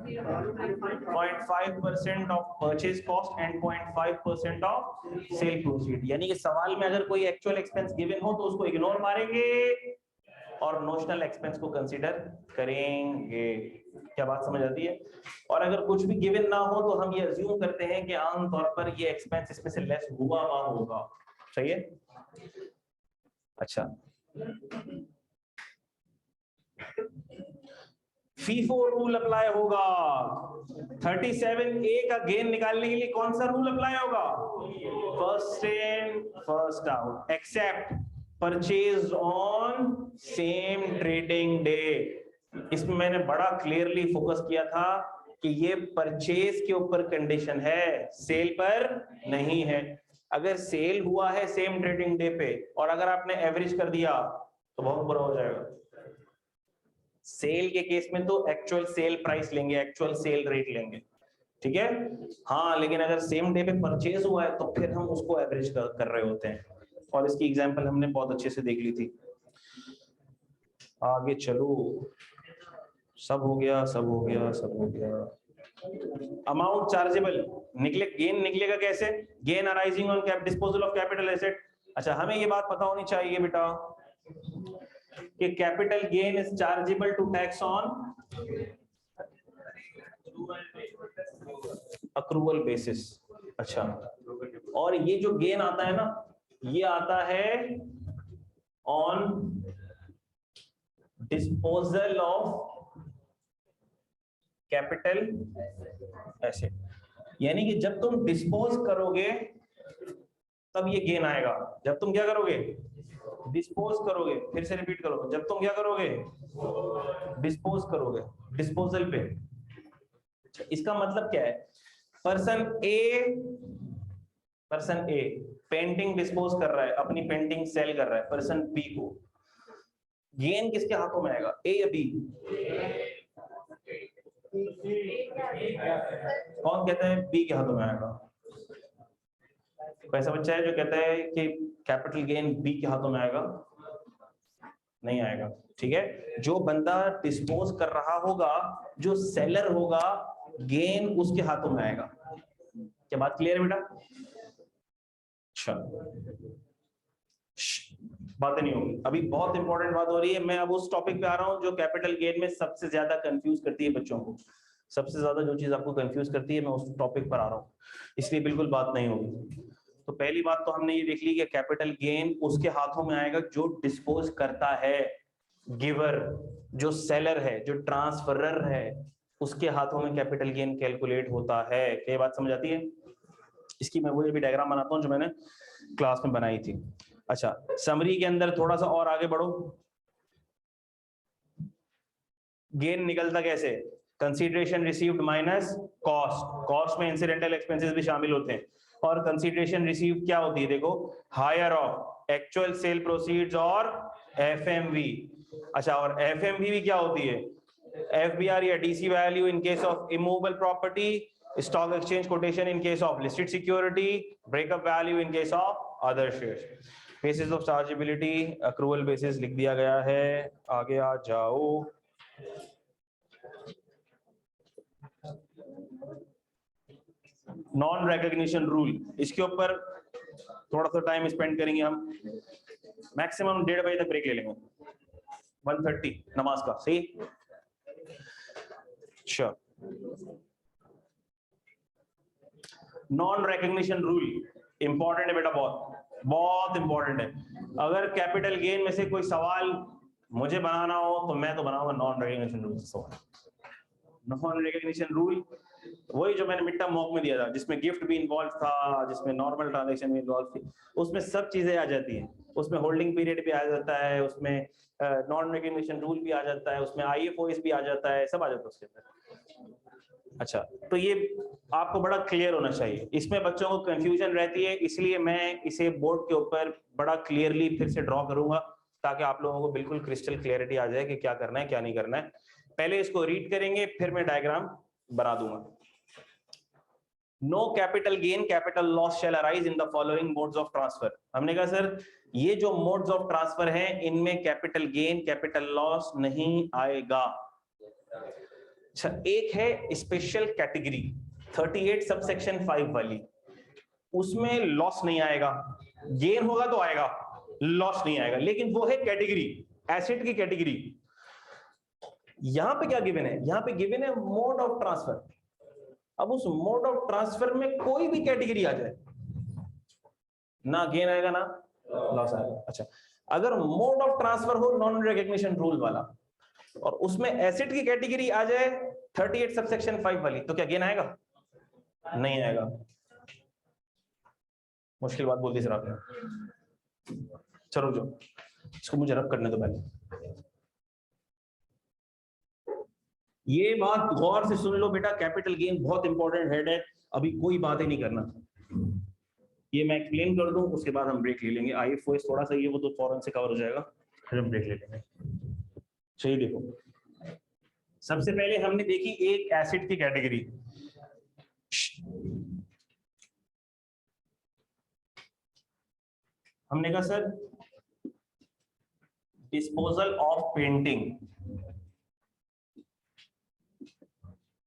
0.5% of purchase cost and 0.5% of cell proceed. यानी कि सवाल में अगर कोई एक्चुअल एक्सपेंस गिवन हो तो उसको इग्नोर मारेंगे और नोशनल एक्सपेंस को कंसीडर करेंगे। क्या बात समझ आती है? और अगर कुछ भी गिवन ना हो तो हम ये अज्यूम करते हैं कि आमतौर पर ये एक्सपेंस इसमें से लेस हुआ होगा। सही है? अच्छा, फीफो रूल अप्लाई होगा। 37A का गेन निकालने के लिए कौन सा रूल अप्लाई होगा? First in first out, except purchase on same trading day. इसमें मैंने बड़ा क्लियरली फोकस किया था कि ये परचेज के ऊपर कंडीशन है, सेल पर नहीं है। अगर सेल हुआ है सेम ट्रेडिंग डे पे और अगर आपने एवरेज कर दिया तो बहुत बुरा हो जाएगा। सेल के केस में तो एक्चुअल सेल प्राइस लेंगे, एक्चुअल सेल रेट लेंगे, ठीक है? हाँ, लेकिन अगर सेम डे पे परचेज हुआ है तो फिर हम उसको एवरेज कर रहे होते हैं, और इसकी एग्जांपल हमने बहुत अच्छे से देख ली थी। आगे चलो, सब हो गया, सब हो गया, सब हो गया। अमाउंट चार्जेबल निकले, गेन निकलेगा कैसे? Gain arising on disposal of capital asset, अच्छा, हमें ये बात पता होनी चाहिए बेटा कि capital gain is chargeable to tax on accrual basis. अच्छा, और ये जो गेन आता है ना, ये आता है on disposal of capital asset, यानी कि जब तुम डिस्पोज करोगे तब ये गेन आएगा। जब तुम क्या करोगे? डिस्पोज करोगे। फिर से रिपीट करो, जब तुम क्या करोगे? डिस्पोज करोगे, डिस्पोजल पे। इसका मतलब क्या है? पर्सन ए पेंटिंग डिस्पोज कर रहा है, अपनी पेंटिंग सेल कर रहा है पर्सन बी को। गेन किसके हाथों में आएगा, ए या बी? कौन कहता है बी के हाथों में आएगा? ऐसा बच्चा है जो कहता है कि कैपिटल गेन बी के हाथों में आएगा? नहीं आएगा। ठीक है, जो बंदा डिस्पोज कर रहा होगा, जो सेलर होगा, गेन उसके हाथों में आएगा। क्या बात क्लियर है बेटा? अच्छा, बातें नहीं होगी अभी, बहुत इंपॉर्टेंट बात हो रही है। मैं अब उस टॉपिक पे आ रहा हूं जो कैपिटल गेन में सबसे ज्यादा कंफ्यूज करती है बच्चों को। सबसे ज्यादा जो चीज आपको कंफ्यूज करती है, मैं उस टॉपिक पर आ रहा हूं, इसलिए बिल्कुल बात नहीं होगी। तो पहली बात तो हमने ये देख ली कि कैपिटल गेन उसके हाथों में आएगा जो डिस्पोज करता है, गिवर, जो सेलर है, जो ट्रांसफरर है, उसके हाथों में कैपिटल गेन कैलकुलेट होता है। क्या बात समझ आती है? इसकी मैं वही अभी डायग्राम बनाता हूं जो मैंने क्लास में बनाई थी। अच्छा, समरी के अंदर थोड़ा सा और आगे बढ़ो। गेन निकलता कैसे? Consideration received minus cost. Cost में इंसिडेंटल एक्सपेंसेस भी शामिल होते हैं। और कंसीडरेशन रिसीव्ड क्या होती है? देखो, higher of actual sale proceeds और एफएमवी। अच्छा, और एफएमवी भी क्या होती है? एफबीआर या DC value in case of immovable property, stock exchange quotation in case of listed security, breakup value in case of other shares. Basis of chargeability, accrual basis लिख दिया गया है। आगे आ जाओ। नॉन रिकॉग्निशन रूल, इसके ऊपर थोड़ा सा टाइम स्पेंड करेंगे हम। मैक्सिमम 1:30 बजे तक ब्रेक ले लेंगे, 1:30 नमाज का। सही? Sure. Non recognition rule important है बेटा, बहुत बहुत इंपॉर्टेंट है। अगर कैपिटल गेन में से कोई सवाल मुझे बनाना हो तो मैं तो बनाऊंगा नॉन रिकॉग्निशन रूल से सवाल। नॉन रिकॉग्निशन रूल वही जो मैंने मिड टर्म मॉक में दिया था, जिसमें गिफ्ट भी इन्वॉल्व था, जिसमें नॉर्मल ट्रांजैक्शन भी इन्वॉल्व थी, उसमें सब चीजें आ जाती हैं। उसमें होल्डिंग पीरियड भी आ जाता है, उसमें नॉन रिकॉग्निशन रूल भी आ जाता है, उसमें आईएफओएस भी आ जाता है, सब आ जाता है उसके अंदर। अच्छा, तो ये आपको बड़ा क्लियर होना चाहिए। इसमें बच्चों को कंफ्यूजन रहती है, इसलिए मैं इसे बोर्ड के ऊपर बड़ा क्लियरली फिर से ड्रॉ करूंगा, ताकि आप लोगों को बिल्कुल क्रिस्टल क्लियरिटी आ जाए कि क्या करना है क्या नहीं करना है। पहले इसको रीड करेंगे, फिर मैं डायग्राम बना दूंगा। No capital gain capital loss shall arise in the following modes of transfer. हमने कहा सर ये जो मोड्स ऑफ ट्रांसफर हैं, इनमें कैपिटल गेन कैपिटल लॉस नहीं आएगा। अच्छा, एक है स्पेशल कैटेगरी 38 सबसेक्शन 5 वाली, उसमें लॉस नहीं आएगा। गेन होगा तो आएगा, लॉस नहीं आएगा, लेकिन वो है कैटेगरी, एसेट की कैटेगरी। यहां पे क्या गिवन है? यहां पे गिवन है मोड ऑफ ट्रांसफर। अब उस मोड ऑफ ट्रांसफर में कोई भी कैटेगरी आ जाए, ना गेन आएगा ना लॉस आएगा। अच्छा, अगर मोड ऑफ ट्रांसफर हो नॉन रिकॉग्निशन रूल वाला, और उसमें एसेट की कैटेगरी आ जाए 38 सबसेक्शन 5 वाली, तो क्या गेन आएगा? नहीं आएगा। मुश्किल बात बोल दी सर आपने। चलो जो इसको मुझे रब करने दो पहले। ये बात गौर से सुन लो बेटा, कैपिटल गेन बहुत इंपॉर्टेंट हेड है, अभी कोई बात ही नहीं करना। ये मैं एक्सप्लेन कर दूं, उसके बाद हम ब्रेक ले लेंगे। आईएफओएस थोड़ा सा ये वो तो फौरन से कवर हो जाएगा, फिर हम ब्रेक ले लेंगे। चलिए देखो, सबसे पहले हमने देखी एक एसिड की कैटेगरी। हमने कहा sir disposal of painting,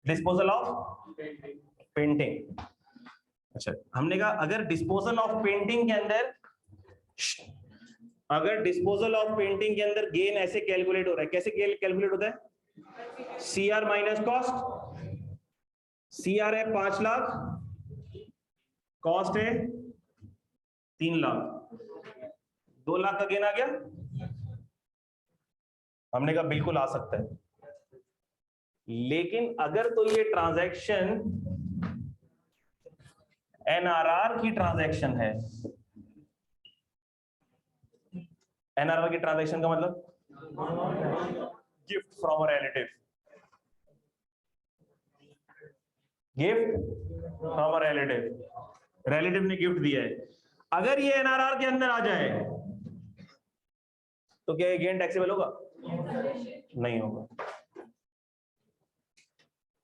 disposal of painting. अच्छा, हमने कहा अगर डिस्पोजल ऑफ पेंटिंग के अंदर अगर डिस्पोजल ऑफ पेंटिंग के अंदर गेन ऐसे कैलकुलेट हो रहा है, कैसे कैलकुलेट होता है? CR minus cost. CR है 5 लाख, कॉस्ट है 3 लाख, 2 लाख का गेन आ गया। हमने कहा बिल्कुल आ सकता है, लेकिन अगर तो ये ट्रांजैक्शन NRR की ट्रांजैक्शन है, NRR की ट्रांजैक्शन का मतलब gift from a relative, gift from a relative, relative ने गिफ्ट दिया है, अगर ये NRR के अंदर आ जाए तो क्या ये गेन टैक्सेबल होगा? नहीं होगा।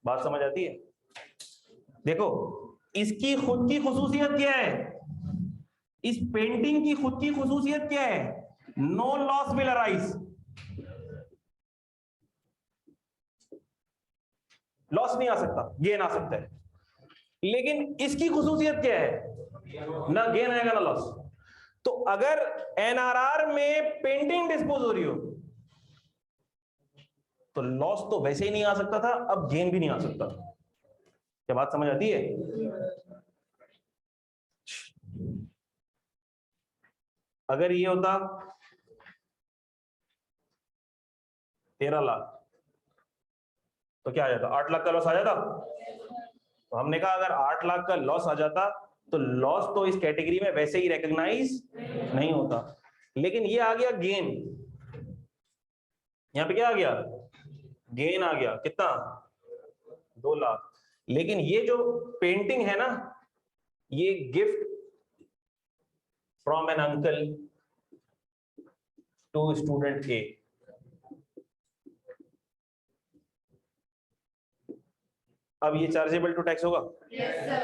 बात समझ आती है? देखो इसकी खुद की खुसूसियत क्या है, इस पेंटिंग की खुद की खुसूसियत क्या है? No loss will arise, loss नहीं आ सकता, गेन आ सकता है। लेकिन इसकी खुसूसियत क्या है? ना गेन आएगा ना लॉस। तो अगर NRR में पेंटिंग डिस्पोज हो रही हो तो लॉस तो वैसे ही नहीं आ सकता था, अब गेन भी नहीं आ सकता। क्या बात समझ आती है? अगर ये होता 13 लाख तो क्या आ जाता? 8 लाख का लॉस आ जाता। तो हमने कहा अगर 8 लाख का लॉस आ जाता तो लॉस तो इस कैटेगरी में वैसे ही रिकॉग्नाइज नहीं होता, लेकिन ये आ गया गेन। यहां पे क्या आ गया? गेन आ गया। कितना? 2 लाख। लेकिन ये जो पेंटिंग है ना, ये gift from an uncle to student A, अब ये चार्जेबल टू टैक्स होगा? Yes, sir.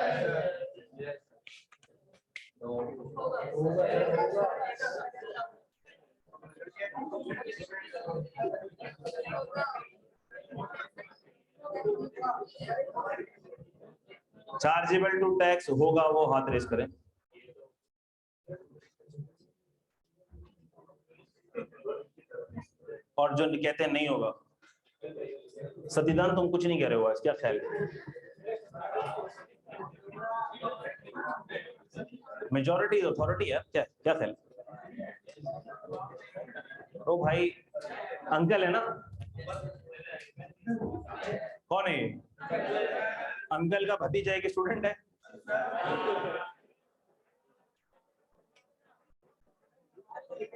Chargeable to tax होगा, वो हाथ रेस करें। और जो कहते हैं नहीं होगा, सतीदान तुम कुछ नहीं कह रहे हो आज, क्या ख्याल है? मेजॉरिटी अथॉरिटी है, क्या क्या ख्याल? ओ भाई अंकल है ना, कौन है? अंकल का भतीजा एक स्टूडेंट है।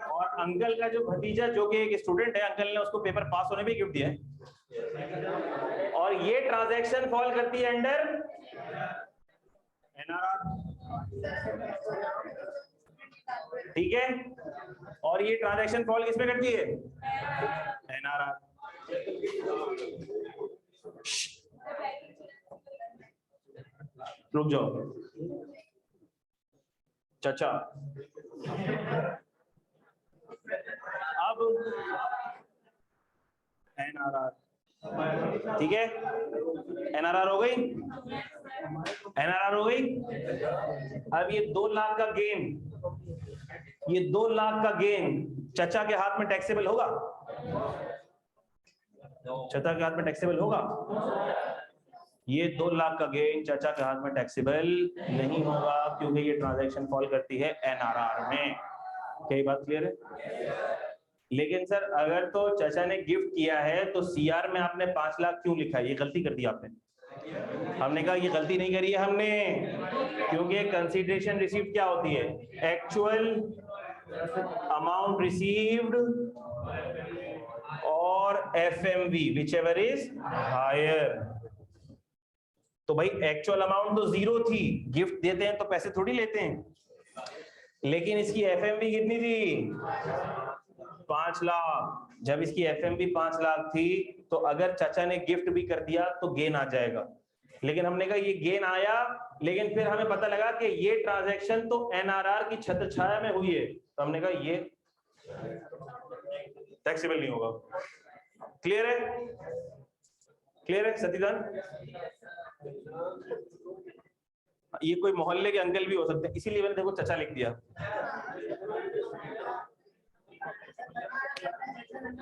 और अंकल का जो भतीजा जो कि एक स्टूडेंट है, अंकल ने उसको पेपर पास होने में गिफ्ट दिया है, और ये ट्रांजैक्शन फॉल करती है अंडर NRR, ठीक है? और ये ट्रांजैक्शन फॉल किसमें करती है? NRR। रुक जाओ चाचा, अब NRR, ठीक है? NRR हो गई, NRR हो गई। अब ये 2 लाख का गेन, ये 2 लाख का गेन चाचा के हाथ में टैक्सेबल होगा? चाचा के हाथ में टैक्सेबल होगा? ये 2 लाख का गेन चाचा के हाथ में टैक्सेबल नहीं होगा, क्योंकि ये ट्रांजैक्शन फॉल करती है NRR में। क्या ये बात क्लियर है? लेकिन सर अगर तो चाचा ने गिफ्ट किया है तो CR में आपने 5 लाख क्यों लिखा है? ये गलती कर दी आपने। हमने कहा ये गलती नहीं करी है हमने, क्योंकि कंसीडरेशन रिसीव्ड क्या होती है? एक्चुअल अमाउंट रिसीव्ड और FMV whichever is higher। तो भाई एक्चुअल अमाउंट तो 0 थी, गिफ्ट देते हैं तो पैसे थोड़ी लेते हैं, लेकिन इसकी FMV कितनी थी? 5 लाख। जब इसकी FMV 5 लाख थी तो अगर चाचा ने गिफ्ट भी कर दिया तो गेन आ जाएगा, लेकिन हमने कहा ये गेन आया, लेकिन फिर हमें पता लगा कि ये ट्रांजैक्शन तो NRR की छत्र छाया में हुई है, तो हमने कहा ये टैक्सेबल नहीं होगा। क्लियर है? क्लियर है सतीदान? ये कोई मोहल्ले के अंकल भी हो सकते हैं, इसीलिए मैंने देखो चचा लिख दिया।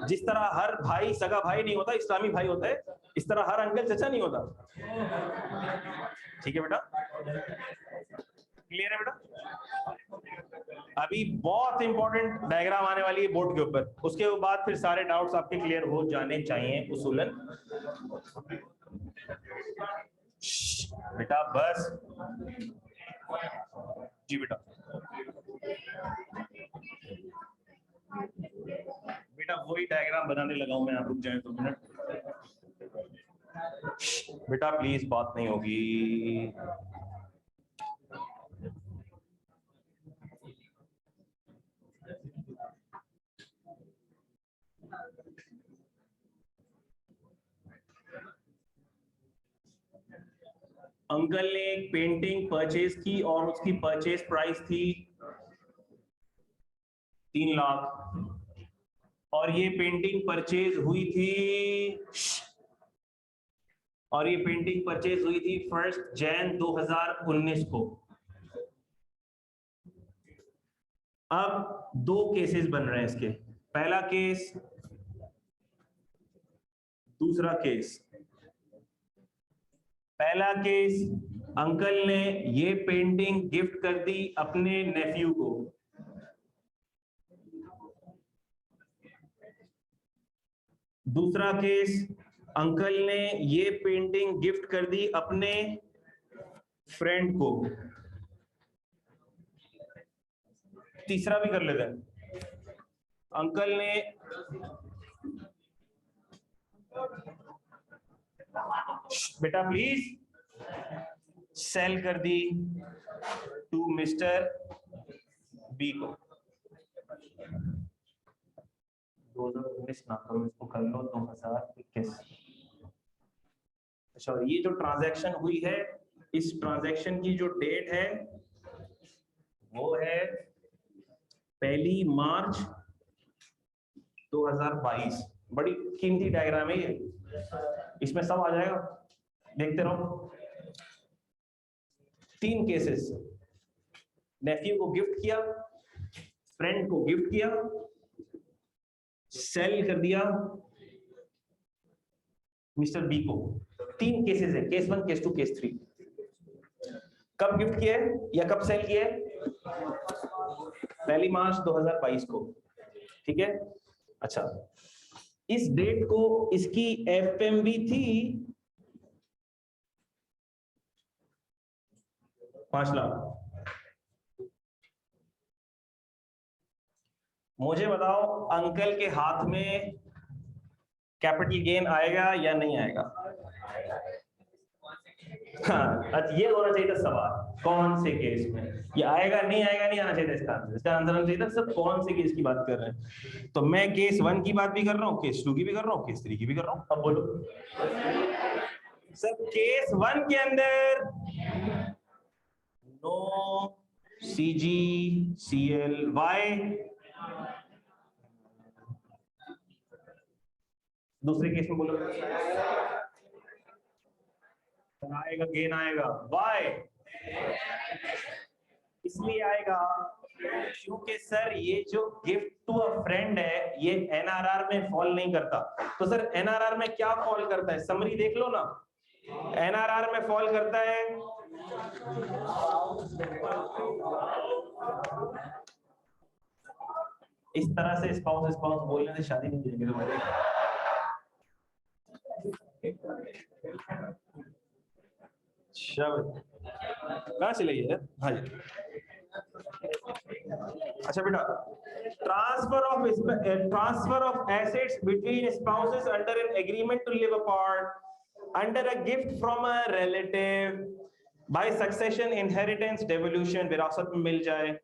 जिस तरह हर भाई सगा भाई नहीं होता, इस्लामी भाई होता है, इस तरह हर अंकल चचा नहीं होता। ठीक है बेटा, क्लियर है बेटा? अभी बहुत इंपॉर्टेंट डायग्राम आने वाली है बोर्ड के ऊपर, उसके बाद फिर सारे डाउट्स आपके क्लियर हो जाने चाहिए उसूलन। बेटा बस जी बेटा, बेटा वही डायग्राम बनाने लगा हूं मैं, आप रुक जाए 2 मिनट। बेटा प्लीज बात नहीं होगी। अंकल ने एक पेंटिंग परचेज की और उसकी परचेज प्राइस थी 3 लाख और ये पेंटिंग परचेज हुई थी 1 जनवरी 2019 को। अब 2 केसेस बन रहे हैं इसके, पहला केस, दूसरा केस। पहला केस, अंकल ने ये पेंटिंग गिफ्ट कर दी अपने नेफ्यू को। दूसरा केस, अंकल ने ये पेंटिंग गिफ्ट कर दी अपने फ्रेंड को। तीसरा भी कर लेते हैं, अंकल ने बेटा प्लीज सेल कर दी टू मिस्टर बी को। 2019 ना करो, इसको कर लो 2021। अच्छा, और ये जो ट्रांजैक्शन हुई है, इस ट्रांजैक्शन की जो डेट है वो है 1 मार्च 2022। बड़ी कीमती डायग्राम है ये, इसमें सब आ जाएगा, देखते रहो। 3 केसेस, नेफ्यू को गिफ्ट किया, फ्रेंड को गिफ्ट किया, सेल कर दिया मिस्टर बी को। 3 केसेस है, केस 1, केस 2, केस 3। कब गिफ्ट किया है या कब सेल किया है? 1 मार्च 2022 को, ठीक है। अच्छा, इस डेट को इसकी एफएमवी थी 5 लाख। मुझे बताओ अंकल के हाथ में कैपिटल गेन आएगा या नहीं आएगा? हाँ, ये होना चाहिए था सवाल, कौन से केस में ये आएगा, नहीं आएगा, नहीं आना चाहिए इसका आंसर। इसका आंसर होना चाहिए था सब कौन से केस की बात कर रहे हैं। तो मैं केस 1 की बात भी कर रहा हूँ, केस 2 की भी कर रहा हूँ, केस 3 की भी कर रहा हूँ। अब बोलो सर, केस 1 के अंदर नो CG CL Y, दूसरे केस में बोलो आएगा, गेन आएगा वाई। इसलिए आएगा क्योंकि सर ये जो गिफ्ट टू अ फ्रेंड है ये NRR में फॉल नहीं करता। तो सर NRR में क्या फॉल करता है? समरी देख लो ना, NRR में फॉल करता है इस तरह से स्पाउस बोलने से शादी नहीं करेंगे तुम्हारे। कहाँ से लगी है? हाँ जी, अच्छा बेटा, transfer of assets between spouses under an agreement to live apart under a gift from a relative by succession, inheritance, devolution, विरासत में मिल जाए,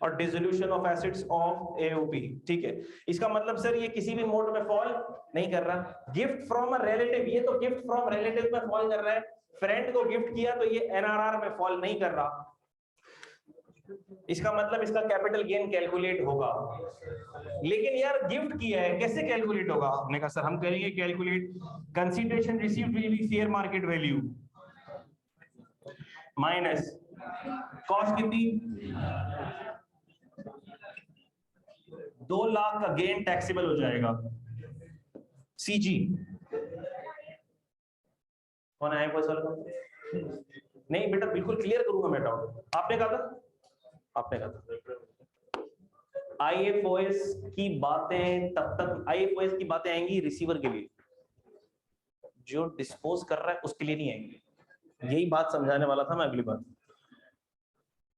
और dissolution of assets of AOP। ठीक है, इसका मतलब सर ये किसी भी मोड में फॉल नहीं कर रहा। गिफ्ट फ्रॉम अ रिलेटिव, ये तो गिफ्ट फ्रॉम रिलेटिव में फॉल कर रहा है। फ्रेंड को गिफ्ट किया तो ये NRR में फॉल नहीं कर रहा। इसका मतलब इसका कैपिटल गेन कैलकुलेट होगा। लेकिन यार गिफ्ट किया है, कैसे कैलकुलेट होगा? हमने कहा सर हम करेंगे calculate, consideration received will be fair market value minus cost कितनी? 2 लाख का गेन टैक्सेबल हो जाएगा। सीजी कौन आया कोई सवाल? नहीं बेटा बिल्कुल क्लियर करूंगा मैं डाउट। आपने कहा था, आपने कहा था आईएफओएस की बातें, तब तक आईएफओएस की बातें आएंगी रिसीवर के लिए, जो डिस्पोज कर रहा है उसके लिए नहीं आएंगी। यही बात समझाने वाला था मैं अगली बार।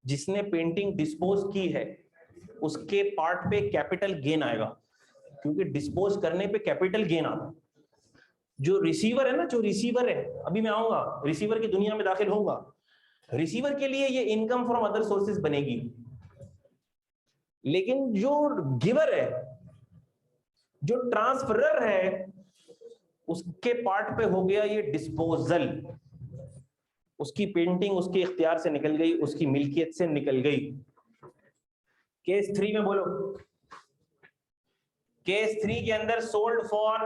जिसने पेंटिंग डिस्पोज की है उसके पार्ट पे कैपिटल गेन आएगा, क्योंकि डिस्पोज करने पे कैपिटल गेन आता है। जो रिसीवर है ना, जो रिसीवर है, अभी मैं आऊंगा रिसीवर की दुनिया में दाखिल होऊंगा, रिसीवर के लिए ये इनकम फ्रॉम अदर सोर्सेज बनेगी। लेकिन जो गिवर है, जो ट्रांसफरर है, उसके पार्ट पे हो गया ये डिस्पोजल। उसकी पेंटिंग उसके इख्तियार से निकल गई, उसकी मिल्कियत से निकल गई। केस 3 में बोलो। केस 3 के अंदर sold for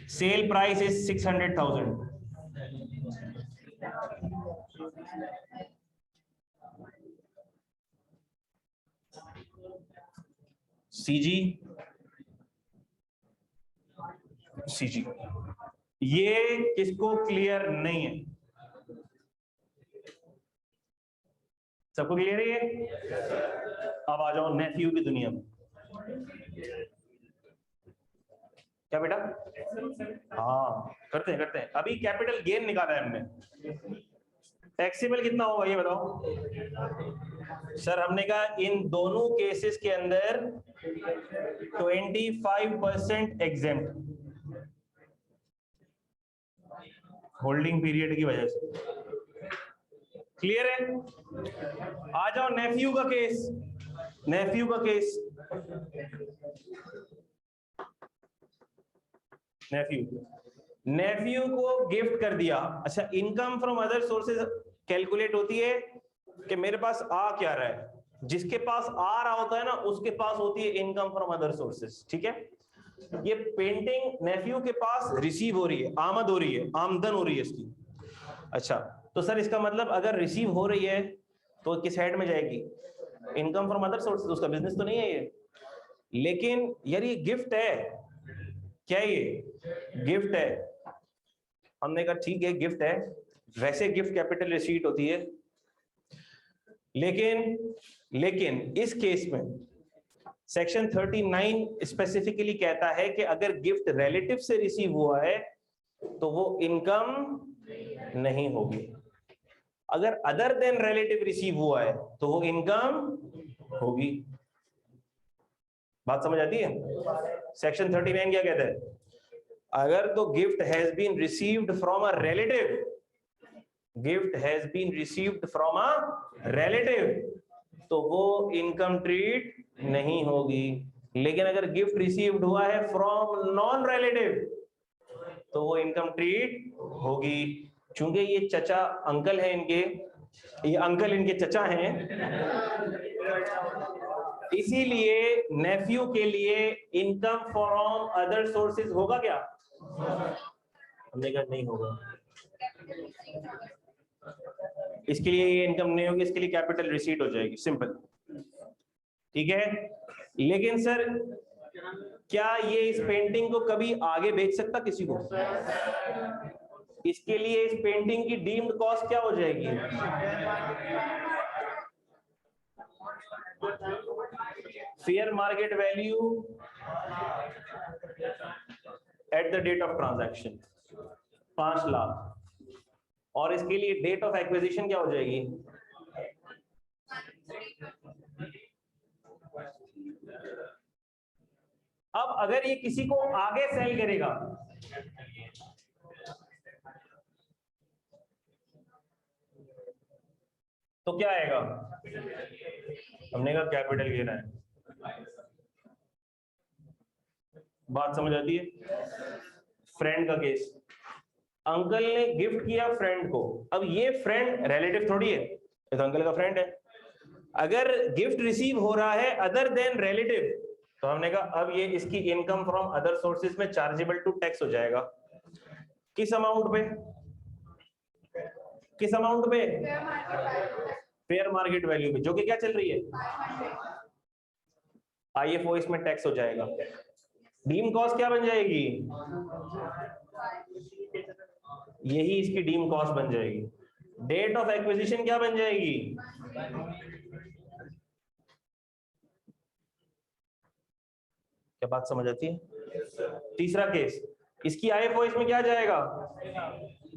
sale price is 600,000। CG, CG ये किसको क्लियर नहीं है? सबको क्लियर है ये? अब आ जाओ नेफ्यू की दुनिया में। क्या बेटा? हाँ करते हैं। अभी कैपिटल गेन निकाला है हमने। टैक्सेबल कितना होगा ये बताओ सर? हमने कहा इन दोनों केसेस के अंदर 25% एग्जेम्प्ट, होल्डिंग पीरियड की वजह से। क्लियर है? आ जाओ नेफ्यू का केस। नेफ्यू का केस, नेफ्यू को गिफ्ट कर दिया। अच्छा, income from other sources calculate होती है कि मेरे पास आ क्या रहा है, जिसके पास आ रहा होता है ना उसके पास होती है इनकम फ्रॉम अदर सोर्सेज। ठीक है, ये पेंटिंग नेफ्यू के पास रिसीव हो रही है, आमद हो रही है, आमदन हो रही है इसकी। अच्छा, तो सर इसका मतलब अगर रिसीव हो रही है तो किस हेड में जाएगी? Income from other sources. उसका बिजनेस तो नहीं है ये। लेकिन यार ये गिफ्ट है, क्या ये गिफ्ट है? हमने कहा ठीक है गिफ्ट है, वैसे गिफ्ट कैपिटल रिसीट होती है। लेकिन इस केस में सेक्शन 39 स्पेसिफिकली कहता है कि अगर गिफ्ट रिलेटिव से रिसीव हुआ है तो वो इनकम नहीं होगी। अगर अदर देन रिलेटिव रिसीव हुआ है तो वो इनकम होगी। बात समझ आती है? सेक्शन 39 क्या कहता है? अगर तो gift has been received from a relative, gift has been received from a relative, तो वो इनकम ट्रीट नहीं होगी। लेकिन अगर गिफ्ट रिसीव्ड हुआ है फ्रॉम नॉन रिलेटिव तो वो इनकम ट्रीट होगी। चूंकि ये चचा अंकल है इनके, ये अंकल इनके चचा हैं, इसीलिए नेफ्यू के लिए इनकम फ्रॉम अदर सोर्सेज होगा क्या? हमने कहा नहीं होगा। इसके लिए ये इनकम नहीं होगी, इसके लिए कैपिटल रिसीट हो जाएगी, सिंपल। ठीक है, लेकिन सर क्या ये इस पेंटिंग को कभी आगे बेच सकता किसी को? इसके लिए इस पेंटिंग की डीम्ड कॉस्ट क्या हो जाएगी? Fair market value at the date of transaction 5 lakh, और इसके लिए डेट ऑफ एक्विजिशन क्या हो जाएगी? अब अगर ये किसी को आगे सेल करेगा तो क्या आएगा? हमने कहा कैपिटल गेन है। बात समझ आती है? फ्रेंड का केस, अंकल ने गिफ्ट किया फ्रेंड को। अब ये फ्रेंड रिलेटिव थोड़ी है, ये तो अंकल का फ्रेंड है। अगर गिफ्ट रिसीव हो रहा है अदर देन रिलेटिव तो हमने कहा अब ये इसकी इनकम फ्रॉम अदर सोर्सेज में चार्जेबल टू टैक्स हो जाएगा। किस अमाउंट पे? किस अमाउंट पे? फेयर मार्केट वैल्यू में, जो कि क्या चल रही है, IFO, इसमें टैक्स हो जाएगा। डीम कॉस्ट क्या बन जाएगी, यही इसकी डीम कॉस्ट बन जाएगी। डेट ऑफ एक्विजिशन क्या बन जाएगी, क्या बात समझ आती है? तीसरा केस, इसकी IFO इसमें क्या जाएगा,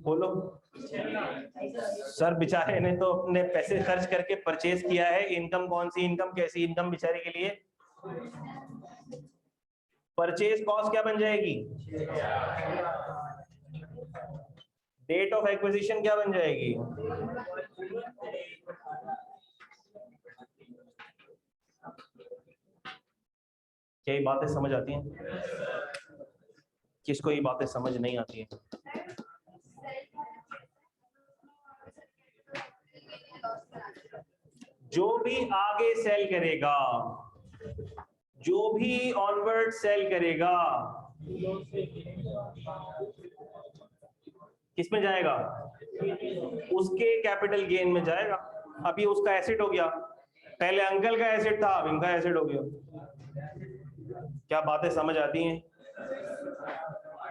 बोलो सर, बेचारे ने तो अपने पैसे खर्च करके परचेज किया है, इनकम कौन सी इनकम, कैसी इनकम बेचारे के लिए, परचेज कॉस्ट क्या बन जाएगी, डेट ऑफ एक्विजिशन क्या बन जाएगी, क्या ये बातें समझ आती हैं? किसको ये बातें समझ नहीं आती हैं? जो भी आगे सेल करेगा, जो भी ऑनवर्ड सेल करेगा, किसमें जाएगा, उसके कैपिटल गेन में जाएगा। अब ये उसका एसेट हो गया, पहले अंकल का एसेट था, अब इनका एसेट हो गया। क्या बातें समझ आती हैं?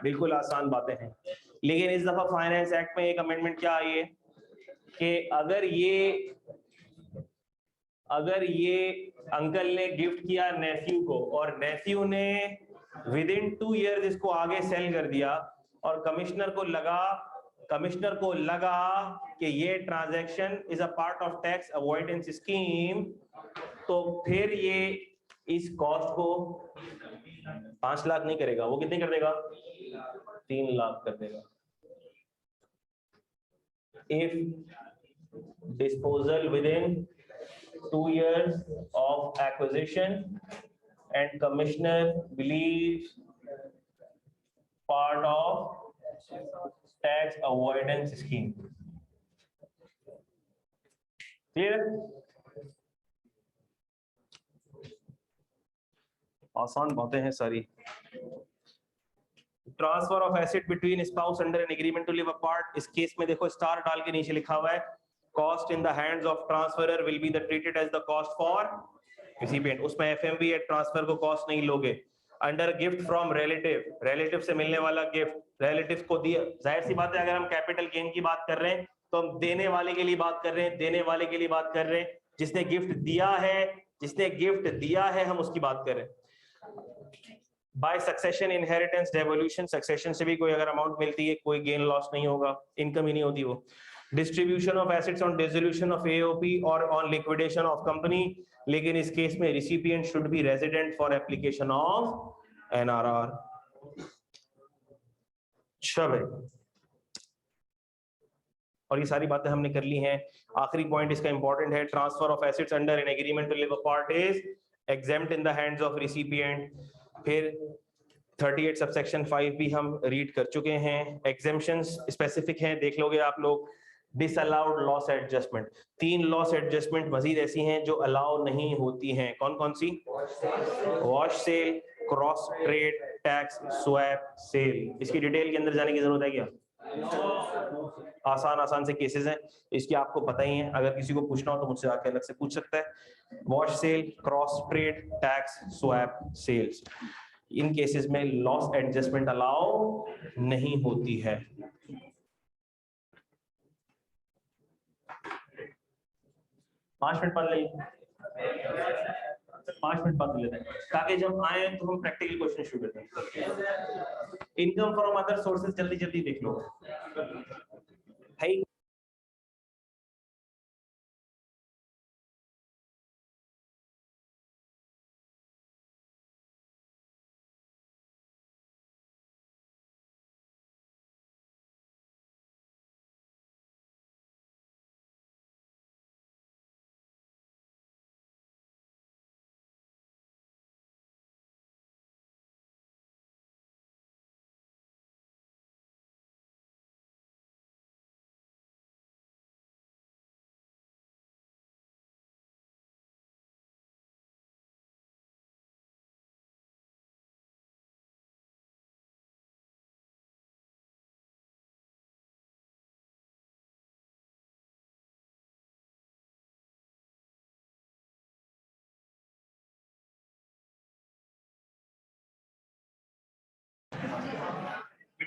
बिल्कुल आसान बातें हैं। लेकिन इस दफा फाइनेंस एक्ट में एक अमेंडमेंट क्या आई है कि अगर ये अंकल ने गिफ्ट किया नेफ्यू को और नेफ्यू ने विद इन 2 ईयर्स इसको आगे सेल कर दिया और कमिश्नर को लगा कि ये transaction is a part of tax avoidance scheme, तो फिर ये इस कॉस्ट को 5 लाख नहीं करेगा, वो कितने कर देगा, 3 लाख कर देगा। If disposal with in 2 years of acquisition and commissioner believes part of tax avoidance scheme. Clear? आसान बातें हैं सारी। Transfer of asset between spouse under an agreement to live apart, इस केस में देखो स्टार डाल के नीचे लिखा हुआ है, cost in the hands of transferor will be the treated as the cost for recipient। उसमें FMV एट ट्रांसफर को कॉस्ट नहीं लोगे। अंडर गिफ्ट फ्रॉम रिलेटिव से मिलने वाला गिफ्ट, रिलेटिव को दिया, जाहिर सी बात है अगर हम कैपिटल गेन की बात कर रहे हैं तो हम देने वाले के लिए बात कर रहे हैं, जिसने गिफ्ट दिया है हम उसकी बात कर रहे हैं। By succession, inheritance, devolution, succession से भी कोई अगर अमाउंट मिलती है कोई गेन लॉस नहीं होगा, इनकम ही नहीं होती वो। Distribution of assets on dissolution of AOP और ऑन लिक्विडेशन ऑफ कंपनी, लेकिन इस केस में recipient should be resident for application of NRR। और ये सारी बातें हमने कर ली हैं। आखिरी पॉइंट इसका इंपॉर्टेंट है, transfer of assets under an agreement to live apart is exempt in the hands of recipient. फिर 38 सबसेक्शन 5 भी हम रीड कर चुके हैं, एग्जेम्पशंस स्पेसिफिक हैं, देख लोगे आप लोग। Disallowed loss adjustment, 3 loss adjustment मजीद ऐसी हैं जो अलाउ नहीं होती हैं। कौन कौन सी? Wash sale, cross trade, tax swap sale. इसकी डिटेल के अंदर जाने की जरूरत है क्या? आसान से केसेस हैं, इसकी आपको पता ही है, अगर किसी को पूछना हो तो मुझसे आके अलग से पूछ सकता है। Wash sale, cross trade, tax swap sales, in cases में लॉस एडजस्टमेंट अलाउ नहीं होती है। पांच मिनट पढ़ लेते हैं ताकि जब आए तो हम प्रैक्टिकल क्वेश्चन शुरू करते हैं। इनकम फ्रॉम अदर सोर्सेज जल्दी देख लो है।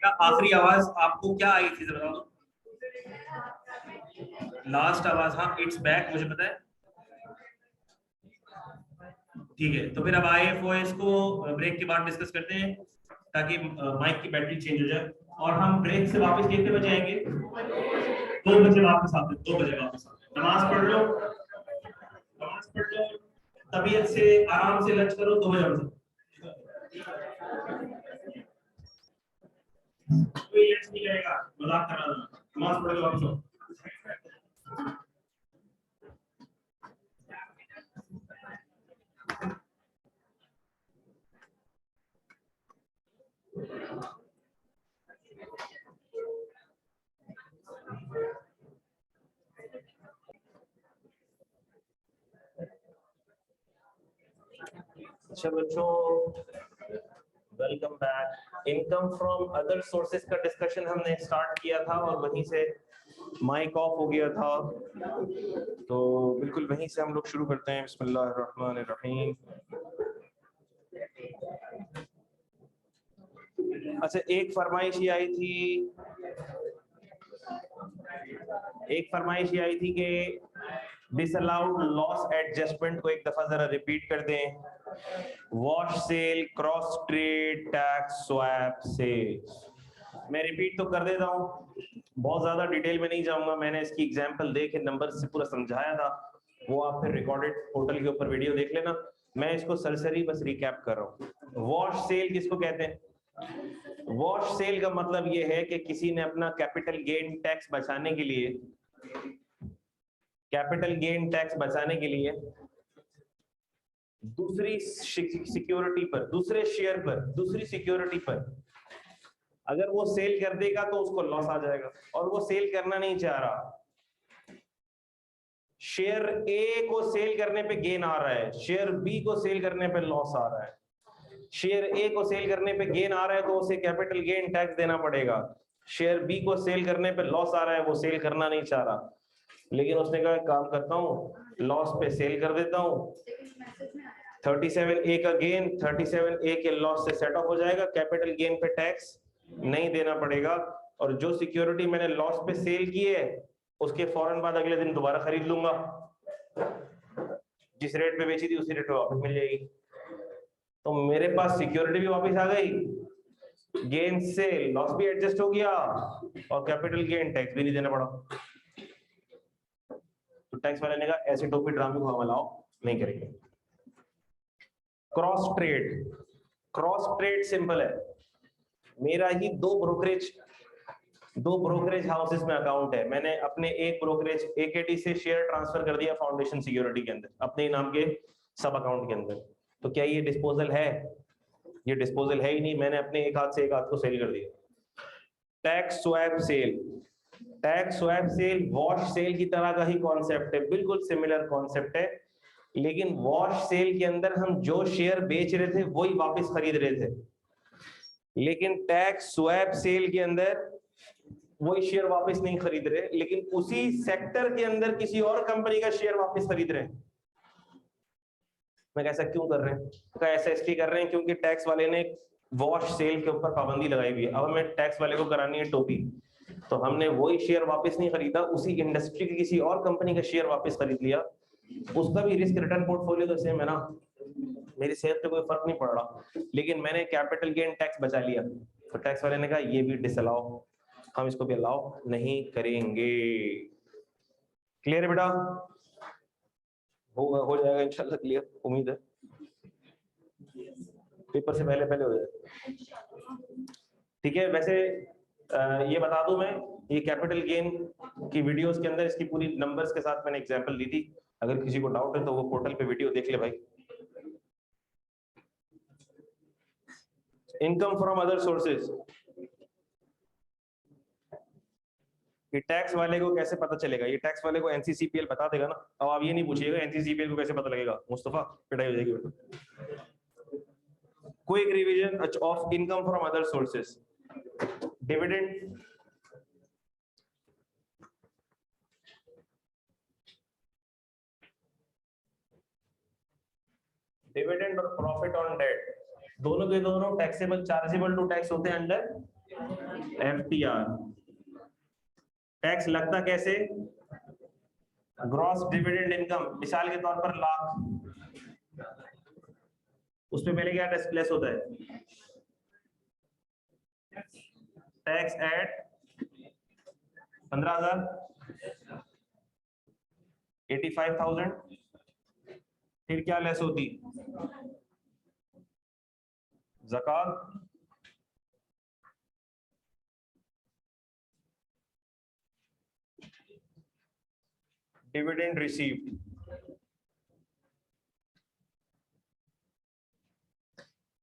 बेटा आखिरी आवाज आपको क्या आई थी जरा बताओ। लास्ट आवाज, हाँ इट्स बैक, मुझे पता है। ठीक है, तो फिर अब IFOS को ब्रेक के बाद डिस्कस करते हैं ताकि माइक की बैटरी चेंज हो जाए। और हम ब्रेक से वापस कितने बजे आएंगे? 2 बजे वापस आते हैं, 2 बजे वापस आते हैं। नमाज पढ़ लो, नमाज पढ़ लो, तबीयत से आराम से लंच करो, 2 बजे वापस। कोई लंच नहीं करेगा, मजाक कर रहा था। नमाज पढ़ लो वापस आओ। अच्छा बच्चों, welcome back. Income from other sources का डिस्कशन हमने स्टार्ट किया था और वहीं से माइक ऑफ हो गया था, तो बिल्कुल वहीं से हम लोग शुरू करते हैं। बिस्मिल्लाहिर्रहमानिर्रहीम। अच्छा, एक फरमाइश ये आई थी कि डिसअलाउड लॉस एडजस्टमेंट को एक दफा जरा रिपीट कर दें। Wash sale, cross trade, tax swap sales. मैं रिपीट तो कर देता हूँ, बहुत ज्यादा डिटेल में नहीं जाऊंगा। मैंने इसकी एग्जांपल दे के नंबर से पूरा समझाया था, वो आप फिर रिकॉर्डेड पोर्टल के ऊपर वीडियो देख लेना। मैं इसको सरसरी बस रिकैप कर रहा हूँ। वॉश सेल किसको कहते हैं? वॉश सेल का मतलब ये है कि किसी ने अपना कैपिटल गेन टैक्स बचाने के लिए दूसरी सिक्योरिटी पर, दूसरे शेयर पर, दूसरी सिक्योरिटी पर अगर वो सेल कर देगा तो उसको लॉस आ जाएगा, और वो सेल करना नहीं चाह रहा। शेयर ए को सेल करने पे गेन आ रहा है, शेयर बी को सेल करने पे लॉस आ रहा है। शेयर ए को सेल करने पे गेन आ रहा है तो उसे कैपिटल गेन टैक्स देना पड़ेगा। शेयर बी को सेल करने पे लॉस आ रहा है, वो सेल करना नहीं चाह रहा, लेकिन उसने कहा काम करता हूँ, लॉस पे सेल कर देता हूँ। 37A का गेन 37A के लॉस से सेट ऑफ हो जाएगा, कैपिटल गेन पे टैक्स नहीं देना पड़ेगा। और जो सिक्योरिटी मैंने लॉस पे सेल की है उसके फौरन बाद अगले दिन दोबारा खरीद लूंगा, जिस रेट पे बेची थी उसी रेट पे वापस मिल जाएगी। तो मेरे पास सिक्योरिटी भी वापस आ गई, गेन से लॉस भी एडजस्ट हो गया, और कैपिटल गेन टैक्स भी नहीं देना पड़ा। तो टैक्स वाले ने कहा ऐसे टोपी ड्रामे को हम लाओ नहीं करेंगे। क्रॉस ट्रेड सिंपल है। मेरा ही दो ब्रोकरेज हाउसेस में अकाउंट है। मैंने अपने एक ब्रोकरेज AKT से शेयर ट्रांसफर कर दिया फाउंडेशन सिक्योरिटी के अंदर, अपने ही नाम के सब अकाउंट के अंदर। तो क्या ये डिस्पोजल है? ये डिस्पोजल है ही नहीं, मैंने अपने एक हाथ से एक हाथ को सेल कर दिया। Tax swap sale wash sale की तरह का ही कॉन्सेप्ट है, बिल्कुल सिमिलर कॉन्सेप्ट है, लेकिन वॉश सेल के अंदर हम जो शेयर बेच रहे थे वही वापस खरीद रहे थे, लेकिन टैक्स स्वैप सेल के अंदर वही शेयर वापस नहीं खरीद रहे, लेकिन उसी सेक्टर के अंदर किसी और कंपनी का शेयर वापस खरीद रहे हैं। मैं ऐसा क्यों कर रहे हैं? तो ऐसा इसलिए कर रहे हैं क्योंकि टैक्स वाले ने वॉश सेल के ऊपर पाबंदी लगाई हुई है। अब हमें टैक्स वाले को करानी है टोपी, तो हमने वही शेयर वापस नहीं खरीदा, उसी इंडस्ट्री की किसी और कंपनी का शेयर वापस खरीद लिया। उसका भी रिस्क रिटर्न पोर्टफोलियो तो सेम है ना, मेरी सेहत पे कोई फर्क नहीं पड़ रहा, लेकिन मैंने कैपिटल गेन टैक्स बचा लिया। तो टैक्स वाले ने कहा ये भी डिसअलाउ, हम इसको भी अलाउ नहीं करेंगे। क्लियर है बेटा? हो जाएगा इंशाल्लाह क्लियर, उम्मीद है पेपर से पहले हो जाए। ठीक है, वैसे ये बता दूं मैं, ये कैपिटल गेन की वीडियोस के अंदर इसकी पूरी नंबर्स के साथ मैंने एग्जांपल दी थी। अगर किसी को डाउट है तो वो पोर्टल पे वीडियो देख ले भाई। इनकम फ्रॉम अदर सोर्सेज, ये टैक्स वाले को कैसे पता चलेगा? ये टैक्स वाले को NCCPL बता देगा ना। अब आप ये नहीं पूछिएगा NCCPL को कैसे पता लगेगा, मुस्तफा पिटाई हो जाएगी बेटा। Quick revision of income from other sources. Dividend, dividend और प्रॉफिट ऑन डेट दोनों के दोनों टैक्सेबल, चार्जेबल टू टैक्स होते हैं अंडर FTR टैक्स लगता कैसे? ग्रॉस डिविडेंड इनकम, मिसाल के तौर पर लाख, उसमें पहले क्या टैक्स लेस होता है? टैक्स एट 15,000, 85,000, फिर क्या लेस होती? ज़कात, डिविडेंड रिसीव्ड,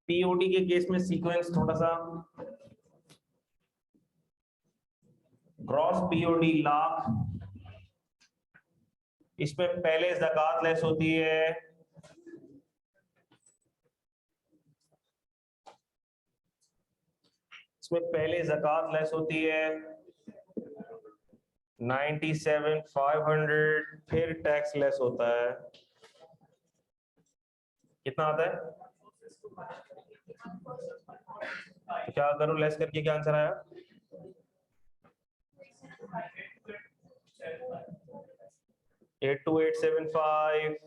पीओडी के केस में सीक्वेंस थोड़ा सा, ग्रॉस पीओडी लाख, इसमें पहले ज़कात लेस होती है, इसमें पहले ज़कात लेस होती है 97,500, फिर टैक्स लेस होता है, कितना आता है? तो क्या करो लेस करके, क्या आंसर आया? 82,875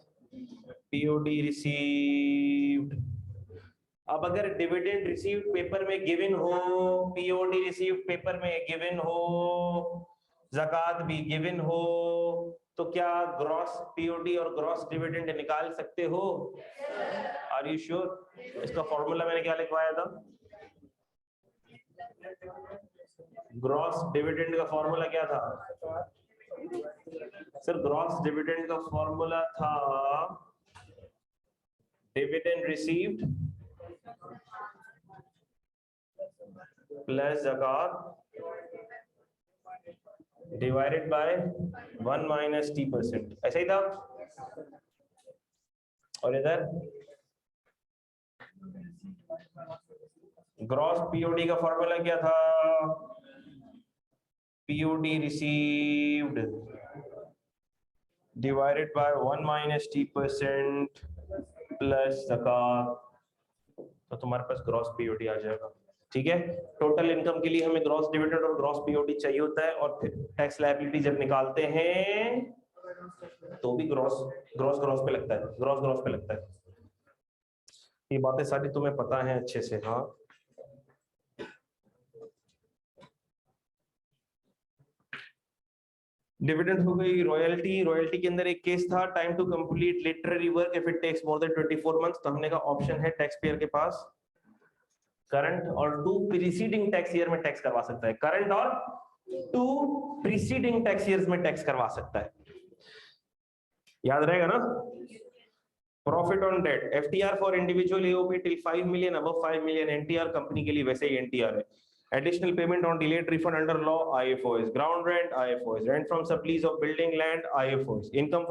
पीओडी रिसीव्ड। अब अगर डिविडेंड रिसीव्ड पेपर में गिवन हो, पीओडी रिसीव्ड पेपर में गिवन हो, ज़कात भी गिवन हो, तो क्या ग्रॉस पीओडी और ग्रॉस डिविडेंड निकाल सकते हो? Are you sure? इसका फॉर्मूला मैंने क्या लिखवाया था? ग्रॉस डिविडेंड का फॉर्मूला क्या था सर? ग्रॉस डिविडेंड का फॉर्मूला था डिविडेंड रिसीव्ड प्लस ज़कात डिवाइडेड बाय 1 माइनस T%, ऐसा ही था। और इधर ग्रॉस पीओडी का फॉर्मूला क्या था? POD received divided by 1 minus T% plus ज़कात, तो तुम्हारे पास ग्रॉस पीओडी आ जाएगा। ठीक है, टोटल इनकम के लिए हमें ग्रॉस डिविडेंड और ग्रॉस पीओडी चाहिए होता है, और फिर टैक्स लायबिलिटी जब निकालते हैं तो भी ग्रॉस पे लगता है, ग्रॉस पे लगता है। ये बातें सारी तुम्हें पता है अच्छे से। हाँ, डिविडेंड हो गई। रॉयल्टी के अंदर एक केस था, time to complete literary work if it takes more than 24 months, तो हमने का ऑप्शन है टैक्स पेयर के पास करंट और 2 प्रीसीडिंग टैक्स ईयर में टैक्स करवा सकता है, करंट और 2 प्रीसीडिंग टैक्स ईयर्स में टैक्स करवा सकता है, याद रहेगा ना। Profit on debt, FTR for individual AOP till 5 million, above 5 million NTR, company के लिए वैसे ही एनटीआर है। Additional payment on delayed refund under law, IFOs. Ground rent, IFOs. Rent from sublease of building land, IFOs. Income from